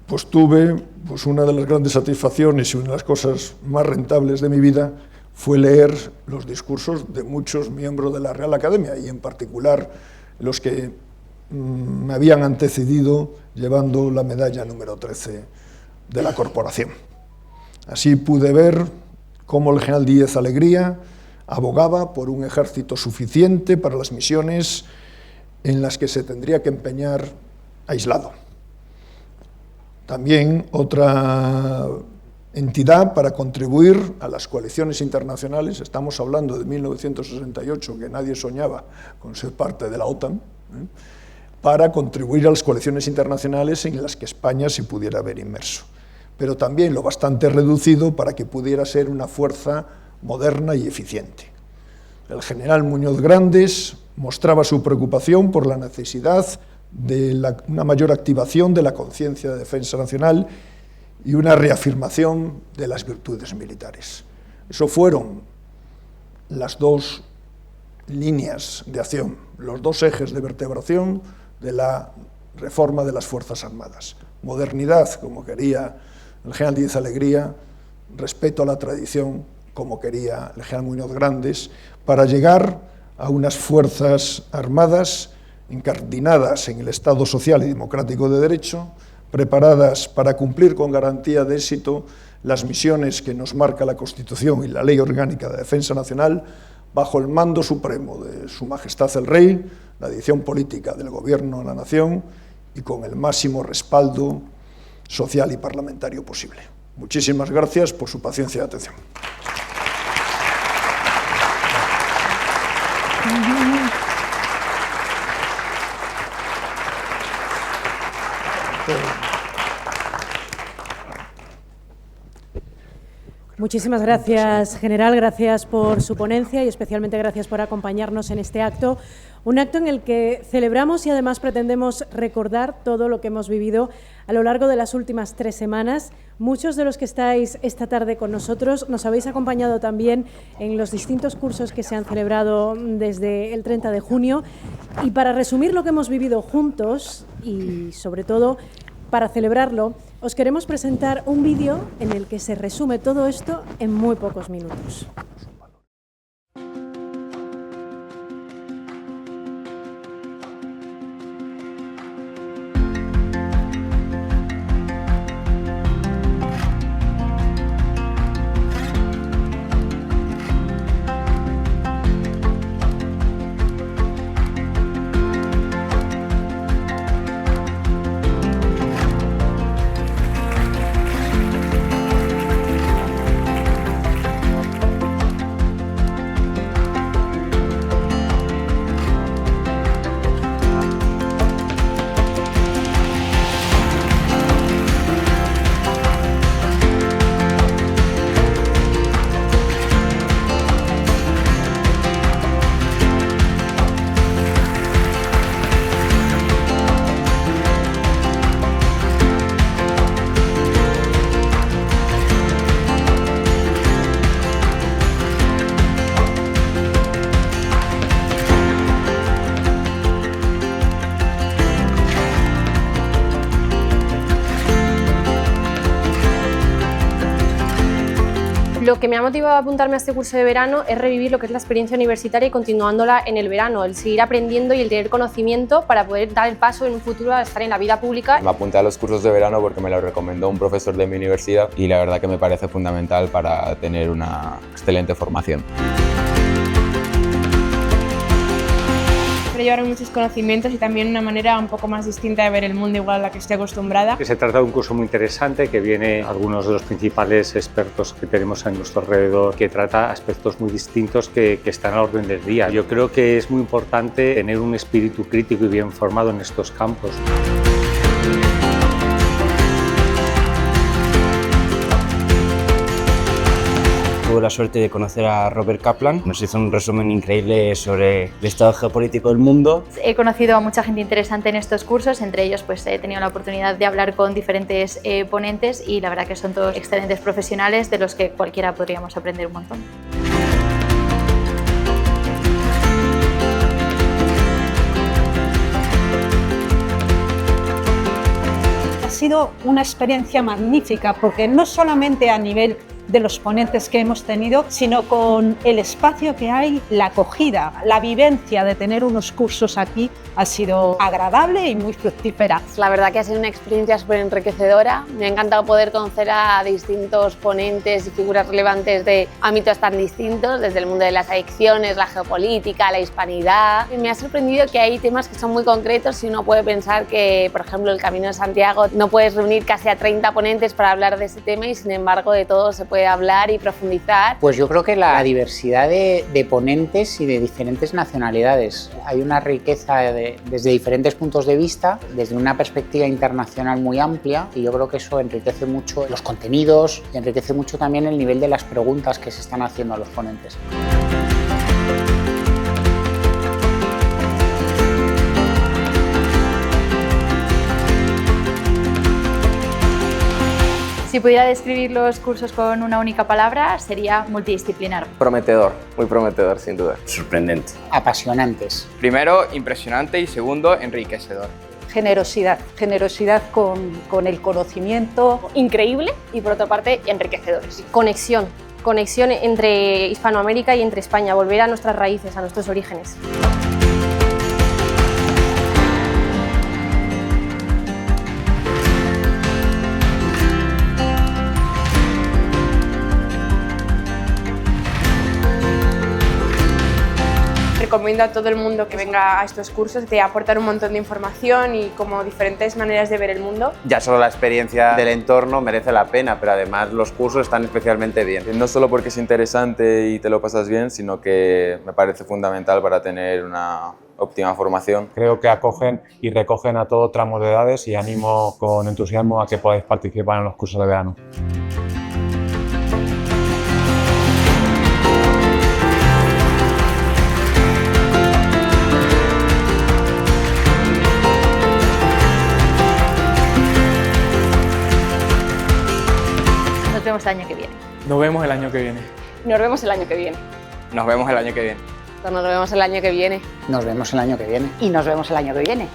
[SPEAKER 3] pues tuve una de las grandes satisfacciones y una de las cosas más rentables de mi vida fue leer los discursos de muchos miembros de la Real Academia y en particular los que me habían antecedido llevando la medalla número 13 de la corporación. Así pude ver cómo el general Díez Alegría abogaba por un ejército suficiente para las misiones en las que se tendría que empeñar aislado. También otra entidad para contribuir a las coaliciones internacionales, estamos hablando de 1968, que nadie soñaba con ser parte de la OTAN, para contribuir a las coaliciones internacionales en las que España se pudiera ver inmerso, pero también lo bastante reducido para que pudiera ser una fuerza moderna y eficiente. El general Muñoz Grandes mostraba su preocupación por la necesidad de una mayor activación de la conciencia de defensa nacional y una reafirmación de las virtudes militares. Eso fueron las dos líneas de acción, los dos ejes de vertebración de la reforma de las Fuerzas Armadas. Modernidad, como quería el general Díez Alegría, respeto a la tradición, como quería el general Muñoz Grandes, para llegar a unas Fuerzas Armadas incardinadas en el Estado social y democrático de derecho, preparadas para cumplir con garantía de éxito las misiones que nos marca la Constitución y la Ley Orgánica de Defensa Nacional, bajo el mando supremo de Su Majestad el Rey, la dirección política del Gobierno de la Nación y con el máximo respaldo social y parlamentario posible. Muchísimas gracias por su paciencia y atención.
[SPEAKER 1] Muchísimas gracias, general, gracias por su ponencia y especialmente gracias por acompañarnos en este acto, un acto en el que celebramos y además pretendemos recordar todo lo que hemos vivido a lo largo de las últimas 3 semanas. Muchos de los que estáis esta tarde con nosotros nos habéis acompañado también en los distintos cursos que se han celebrado desde el 30 de junio y para resumir lo que hemos vivido juntos y sobre todo para celebrarlo, os queremos presentar un vídeo en el que se resume todo esto en muy pocos minutos.
[SPEAKER 4] Lo que me ha motivado a apuntarme a este curso de verano es revivir lo que es la experiencia universitaria y continuándola en el verano, el seguir aprendiendo y el tener conocimiento para poder dar el paso en un futuro a estar en la vida pública.
[SPEAKER 5] Me apunté a los cursos de verano porque me lo recomendó un profesor de mi universidad y la verdad que me parece fundamental para tener una excelente formación.
[SPEAKER 6] Llevar muchos conocimientos y también una manera un poco más distinta de ver el mundo igual a la que estoy acostumbrada.
[SPEAKER 7] Se trata de un curso muy interesante que viene algunos de los principales expertos que tenemos a nuestro alrededor, que trata aspectos muy distintos que están a orden del día. Yo creo que es muy importante tener un espíritu crítico y bien formado en estos campos.
[SPEAKER 8] Tuve la suerte de conocer a Robert Kaplan, nos hizo un resumen increíble sobre el estado geopolítico del mundo.
[SPEAKER 9] He conocido a mucha gente interesante en estos cursos, entre ellos pues he tenido la oportunidad de hablar con diferentes ponentes y la verdad que son todos excelentes profesionales de los que cualquiera podríamos aprender un montón.
[SPEAKER 10] Ha sido una experiencia magnífica porque no solamente a nivel de los ponentes que hemos tenido, sino con el espacio que hay, la acogida, la vivencia de tener unos cursos aquí ha sido agradable y muy fructífera.
[SPEAKER 11] La verdad que ha sido una experiencia súper enriquecedora. Me ha encantado poder conocer a distintos ponentes y figuras relevantes de ámbitos tan distintos, desde el mundo de las adicciones, la geopolítica, la hispanidad. Y me ha sorprendido que hay temas que son muy concretos y uno puede pensar que, por ejemplo, el Camino de Santiago no puedes reunir casi a 30 ponentes para hablar de ese tema y sin embargo de todo se puede hablar y profundizar.
[SPEAKER 12] Pues yo creo que la diversidad de ponentes y de diferentes nacionalidades. Hay una riqueza desde diferentes puntos de vista, desde una perspectiva internacional muy amplia y yo creo que eso enriquece mucho los contenidos y enriquece mucho también el nivel de las preguntas que se están haciendo a los ponentes.
[SPEAKER 9] Si pudiera describir los cursos con una única palabra, sería multidisciplinar.
[SPEAKER 5] Prometedor, muy prometedor sin duda.
[SPEAKER 8] Sorprendente.
[SPEAKER 12] Apasionantes.
[SPEAKER 5] Primero, impresionante y segundo, enriquecedor.
[SPEAKER 10] Generosidad, generosidad con el conocimiento.
[SPEAKER 4] Increíble y por otra parte enriquecedores. Conexión entre Hispanoamérica y entre España, volver a nuestras raíces, a nuestros orígenes.
[SPEAKER 6] Recomiendo a todo el mundo que venga a estos cursos, te aportan un montón de información y como diferentes maneras de ver el mundo.
[SPEAKER 5] Ya solo la experiencia del entorno merece la pena, pero además los cursos están especialmente bien. No solo porque es interesante y te lo pasas bien, sino que me parece fundamental para tener una óptima formación.
[SPEAKER 7] Creo que acogen y recogen a todo tramo de edades y animo con entusiasmo a que podáis participar en los cursos de verano.
[SPEAKER 9] Nos vemos el año que viene.
[SPEAKER 5] Nos vemos el año que viene.
[SPEAKER 11] Nos vemos el año que viene.
[SPEAKER 5] Nos vemos el año que viene.
[SPEAKER 11] Nos vemos el año que viene.
[SPEAKER 12] Nos vemos el año que viene.
[SPEAKER 10] Y nos vemos el año que viene.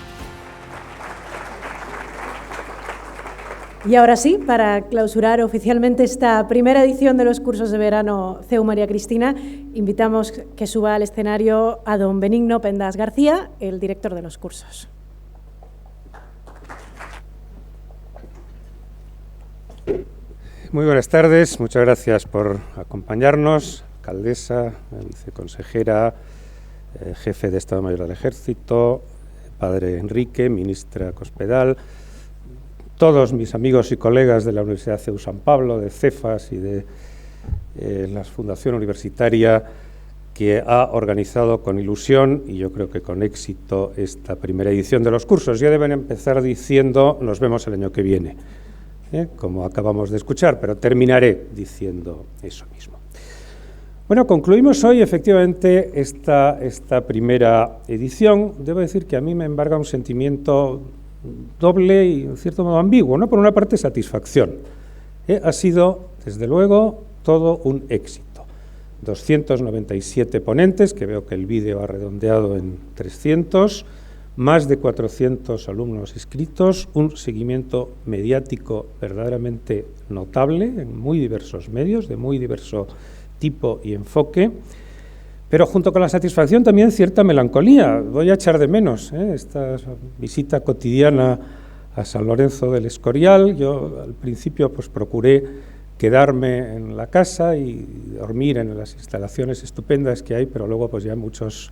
[SPEAKER 1] Y ahora sí, para clausurar oficialmente esta primera edición de los cursos de verano CEU María Cristina, invitamos que suba al escenario a don Benigno Pendas García, el director de los cursos.
[SPEAKER 13] Muy buenas tardes, muchas gracias por acompañarnos, alcaldesa, viceconsejera, jefe de Estado Mayor del Ejército, padre Enrique, ministra Cospedal, todos mis amigos y colegas de la Universidad CEU San Pablo, de CEFAS y de la Fundación Universitaria que ha organizado con ilusión y yo creo que con éxito esta primera edición de los cursos. Ya deben empezar diciendo nos vemos el año que viene, como acabamos de escuchar, pero terminaré diciendo eso mismo. Bueno, concluimos hoy efectivamente esta primera edición. Debo decir que a mí me embarga un sentimiento doble y en cierto modo ambiguo, ¿no? Por una parte, satisfacción. Ha sido, desde luego, todo un éxito. 297 ponentes, que veo que el vídeo ha redondeado en 300, más de 400 alumnos inscritos, un seguimiento mediático verdaderamente notable en muy diversos medios, de muy diverso tipo y enfoque, pero junto con la satisfacción también cierta melancolía. Voy a echar de menos esta visita cotidiana a San Lorenzo del Escorial. Yo al principio pues procuré quedarme en la casa y dormir en las instalaciones estupendas que hay, pero luego pues ya muchos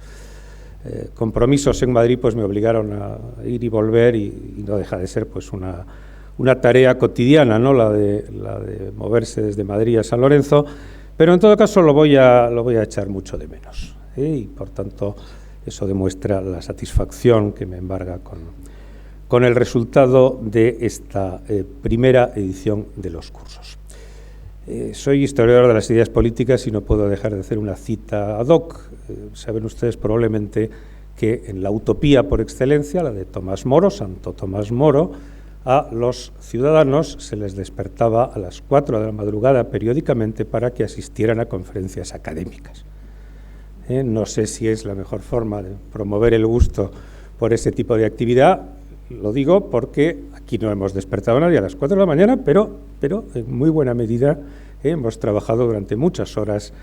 [SPEAKER 13] compromisos en Madrid pues me obligaron a ir y volver y no deja de ser pues una tarea cotidiana, ¿no? la de moverse desde Madrid a San Lorenzo, pero en todo caso lo voy a echar mucho de menos, y por tanto eso demuestra la satisfacción que me embarga con el resultado de esta primera edición de los cursos. Soy historiador de las ideas políticas y no puedo dejar de hacer una cita ad hoc. Saben ustedes probablemente que en la utopía por excelencia, la de Tomás Moro, Santo Tomás Moro, a los ciudadanos se les despertaba a las 4 de la madrugada periódicamente para que asistieran a conferencias académicas. No sé si es la mejor forma de promover el gusto por ese tipo de actividad. Lo digo porque aquí no hemos despertado a nadie a las 4 de la mañana, pero en muy buena medida hemos trabajado durante muchas horas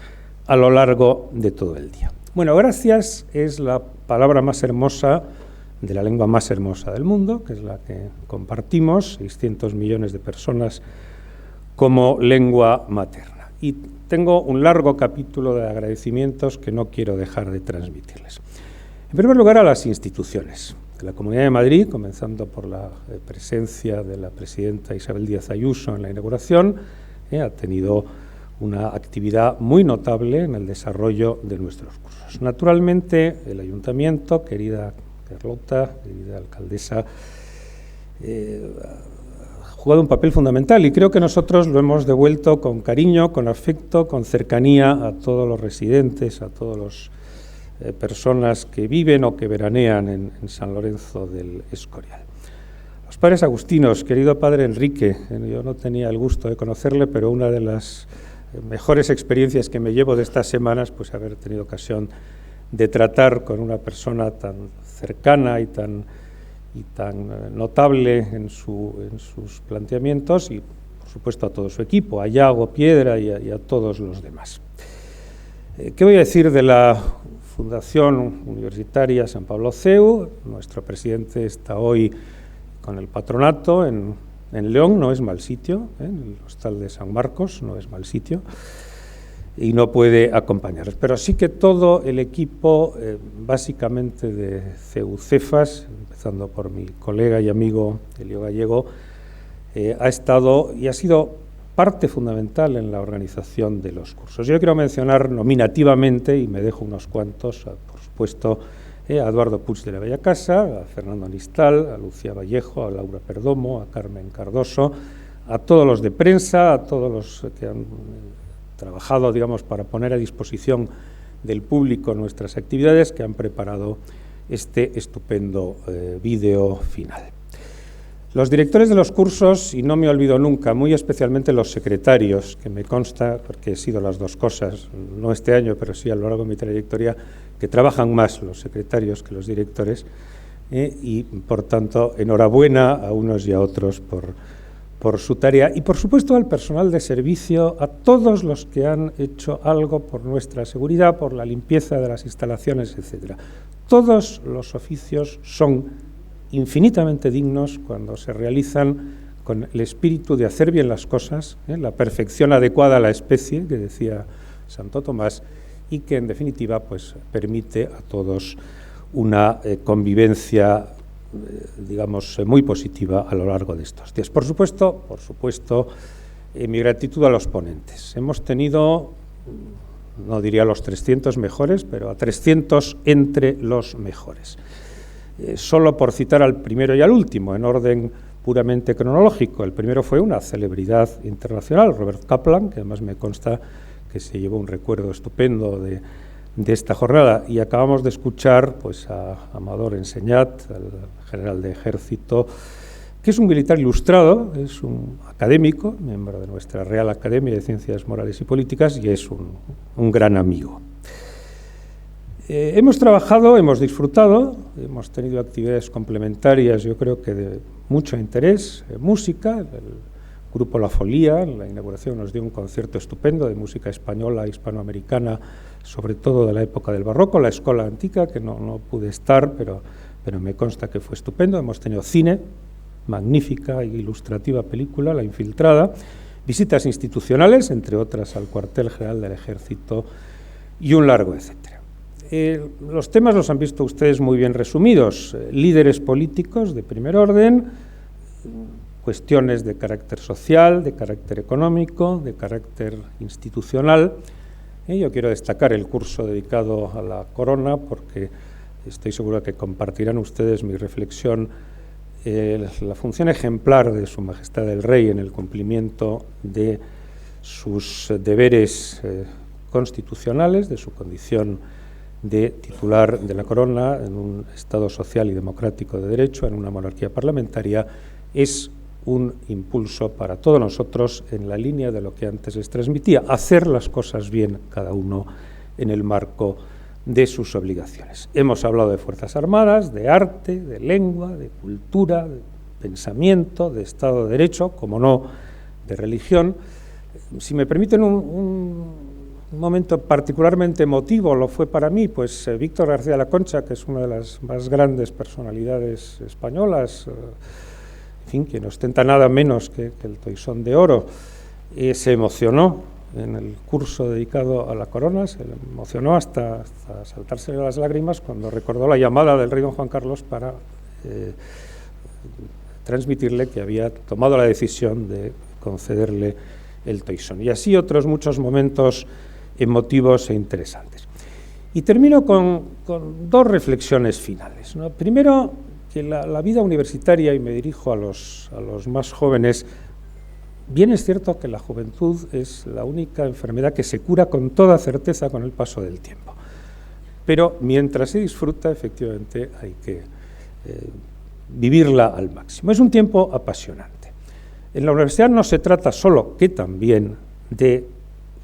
[SPEAKER 13] a lo largo de todo el día. Bueno, gracias es la palabra más hermosa de la lengua más hermosa del mundo, que es la que compartimos, 600 millones de personas, como lengua materna. Y tengo un largo capítulo de agradecimientos que no quiero dejar de transmitirles. En primer lugar, a las instituciones de la Comunidad de Madrid, comenzando por la presencia de la presidenta Isabel Díaz Ayuso en la inauguración, ha tenido una actividad muy notable en el desarrollo de nuestros cursos. Naturalmente, el Ayuntamiento, querida Carlota, querida alcaldesa, ha jugado un papel fundamental y creo que nosotros lo hemos devuelto con cariño, con afecto, con cercanía a todos los residentes, a todos los personas que viven o que veranean en San Lorenzo del Escorial. Los padres agustinos, querido padre Enrique, yo no tenía el gusto de conocerle, pero una de las mejores experiencias que me llevo de estas semanas, pues haber tenido ocasión de tratar con una persona tan cercana y tan notable en sus planteamientos y, por supuesto, a todo su equipo, a Iago Piedra y a todos los demás. ¿Qué voy a decir de la Fundación Universitaria San Pablo CEU? Nuestro presidente está hoy con el patronato en León, no es mal sitio, en el hostal de San Marcos, no es mal sitio, y no puede acompañarnos. Pero sí que todo el equipo, básicamente de CEU Cefas, empezando por mi colega y amigo Elio Gallego, ha estado y ha sido parte fundamental en la organización de los cursos. Yo quiero mencionar nominativamente, y me dejo unos cuantos, por supuesto, a Eduardo Puig de la Bellacasa, a Fernando Anistal, a Lucía Vallejo, a Laura Perdomo, a Carmen Cardoso, a todos los de prensa, a todos los que han trabajado, digamos, para poner a disposición del público nuestras actividades, que han preparado este estupendo vídeo final. Los directores de los cursos, y no me olvido nunca, muy especialmente los secretarios, que me consta, porque he sido las dos cosas, no este año, pero sí a lo largo de mi trayectoria, que trabajan más los secretarios que los directores, y por tanto, enhorabuena a unos y a otros por su tarea, y por supuesto al personal de servicio, a todos los que han hecho algo por nuestra seguridad, por la limpieza de las instalaciones, etc. Todos los oficios son infinitamente dignos cuando se realizan con el espíritu de hacer bien las cosas, la perfección adecuada a la especie, que decía Santo Tomás, y que en definitiva pues permite a todos una convivencia, digamos, muy positiva a lo largo de estos días. Por supuesto, mi gratitud a los ponentes. Hemos tenido, no diría los 300 mejores, pero a 300 entre los mejores. Solo por citar al primero y al último, en orden puramente cronológico. El primero fue una celebridad internacional, Robert Kaplan, que además me consta que se llevó un recuerdo estupendo de esta jornada. Y acabamos de escuchar pues, a Amador Enseñat, al general de ejército, que es un militar ilustrado, es un académico, miembro de nuestra Real Academia de Ciencias Morales y Políticas, y es un gran amigo. Hemos trabajado, hemos disfrutado, hemos tenido actividades complementarias, yo creo que de mucho interés, música, el grupo La Folía, en la inauguración nos dio un concierto estupendo de música española, hispanoamericana, sobre todo de la época del barroco, la Escola Antica, que no pude estar, pero me consta que fue estupendo. Hemos tenido cine, magnífica e ilustrativa película, La Infiltrada, visitas institucionales, entre otras al cuartel general del Ejército, y un largo etcétera. Los temas los han visto ustedes muy bien resumidos: líderes políticos de primer orden, cuestiones de carácter social, de carácter económico, de carácter institucional. Yo quiero destacar el curso dedicado a la corona, porque estoy seguro de que compartirán ustedes mi reflexión, la función ejemplar de Su Majestad el Rey en el cumplimiento de sus deberes constitucionales, de su condición de titular de la corona en un Estado social y democrático de derecho, en una monarquía parlamentaria, es un impulso para todos nosotros en la línea de lo que antes les transmitía: hacer las cosas bien cada uno en el marco de sus obligaciones. Hemos hablado de Fuerzas Armadas, de arte, de lengua, de cultura, de pensamiento, de Estado de Derecho, como no, de religión. Si me permiten un momento particularmente emotivo, lo fue para mí, pues Víctor García La Concha, que es una de las más grandes personalidades españolas, en fin, que no ostenta nada menos que el Toisón de Oro, se emocionó en el curso dedicado a la corona, se emocionó hasta saltarse las lágrimas cuando recordó la llamada del rey don Juan Carlos para transmitirle que había tomado la decisión de concederle el Toisón. Y así otros muchos momentos emotivos e interesantes. Y termino con dos reflexiones finales, ¿no? Primero, que la vida universitaria, y me dirijo a los más jóvenes, bien es cierto que la juventud es la única enfermedad que se cura con toda certeza con el paso del tiempo, pero mientras se disfruta, efectivamente, hay que vivirla al máximo. Es un tiempo apasionante. En la universidad no se trata solo, que también, de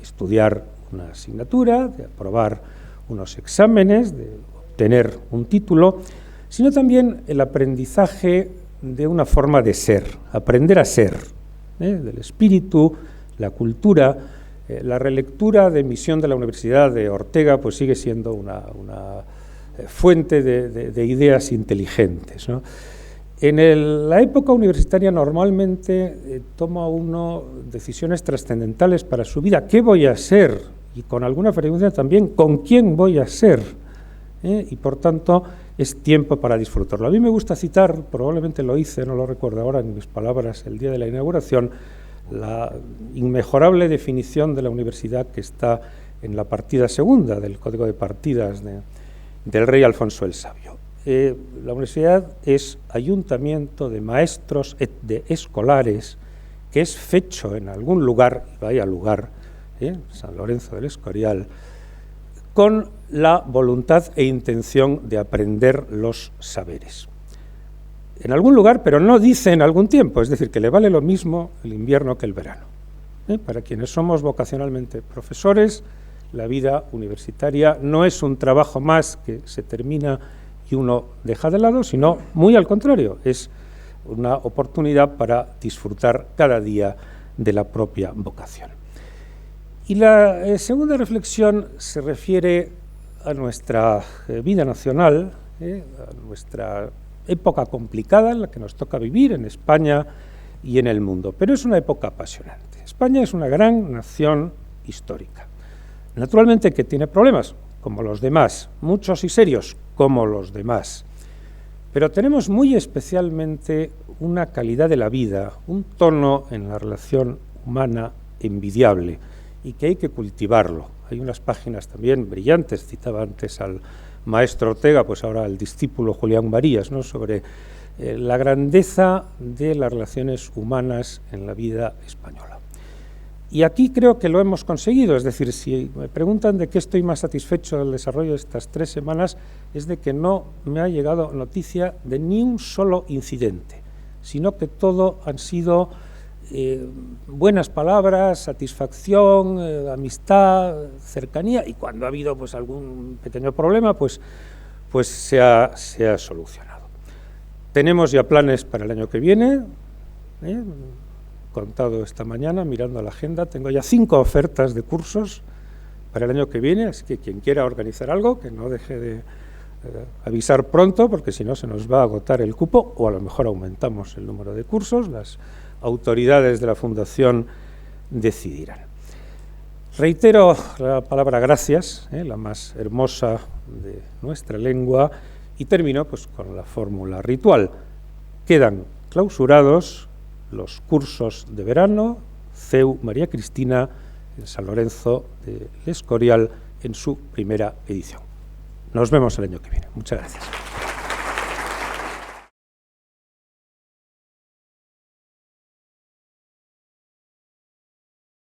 [SPEAKER 13] estudiar una asignatura, de aprobar unos exámenes, de obtener un título, sino también el aprendizaje de una forma de ser, aprender a ser, del espíritu, la cultura. La relectura de Misión de la Universidad de Ortega pues sigue siendo una fuente de ideas inteligentes, ¿no? En la época universitaria normalmente toma uno decisiones trascendentales para su vida. ¿Qué voy a ser? Y con alguna frecuencia también, ¿con quién voy a ser? Y por tanto es tiempo para disfrutarlo. A mí me gusta citar, probablemente lo hice, no lo recuerdo ahora en mis palabras, el día de la inauguración, la inmejorable definición de la universidad que está en la partida segunda del Código de Partidas del rey Alfonso el Sabio. La universidad es ayuntamiento de maestros, de escolares, que es fecho en algún lugar, vaya lugar, San Lorenzo del Escorial, con la voluntad e intención de aprender los saberes. En algún lugar, pero no dice en algún tiempo, es decir, que le vale lo mismo el invierno que el verano. Para quienes somos vocacionalmente profesores, la vida universitaria no es un trabajo más que se termina y uno deja de lado, sino muy al contrario, es una oportunidad para disfrutar cada día de la propia vocación. Y la segunda reflexión se refiere a nuestra vida nacional, a nuestra época complicada en la que nos toca vivir en España y en el mundo, pero es una época apasionante. España es una gran nación histórica, naturalmente que tiene problemas, como los demás, muchos y serios, como los demás, pero tenemos muy especialmente una calidad de la vida, un tono en la relación humana envidiable, y que hay que cultivarlo. Hay unas páginas también brillantes, citaba antes al maestro Ortega, pues ahora al discípulo Julián Marías, ¿no?, sobre la grandeza de las relaciones humanas en la vida española. Y aquí creo que lo hemos conseguido, es decir, si me preguntan de qué estoy más satisfecho del desarrollo de estas 3 semanas, es de que no me ha llegado noticia de ni un solo incidente, sino que todo han sido buenas palabras, satisfacción, amistad, cercanía, y cuando ha habido pues algún pequeño problema, pues se ha solucionado. Tenemos ya planes para el año que viene, contado esta mañana, mirando la agenda, tengo ya 5 ofertas de cursos para el año que viene, así que quien quiera organizar algo, que no deje de avisar pronto, porque si no se nos va a agotar el cupo, o a lo mejor aumentamos el número de cursos, las autoridades de la Fundación decidirán. Reitero la palabra gracias, la más hermosa de nuestra lengua, y termino pues con la fórmula ritual. Quedan clausurados los cursos de verano CEU María Cristina en San Lorenzo de El Escorial en su primera edición. Nos vemos el año que viene. Muchas gracias.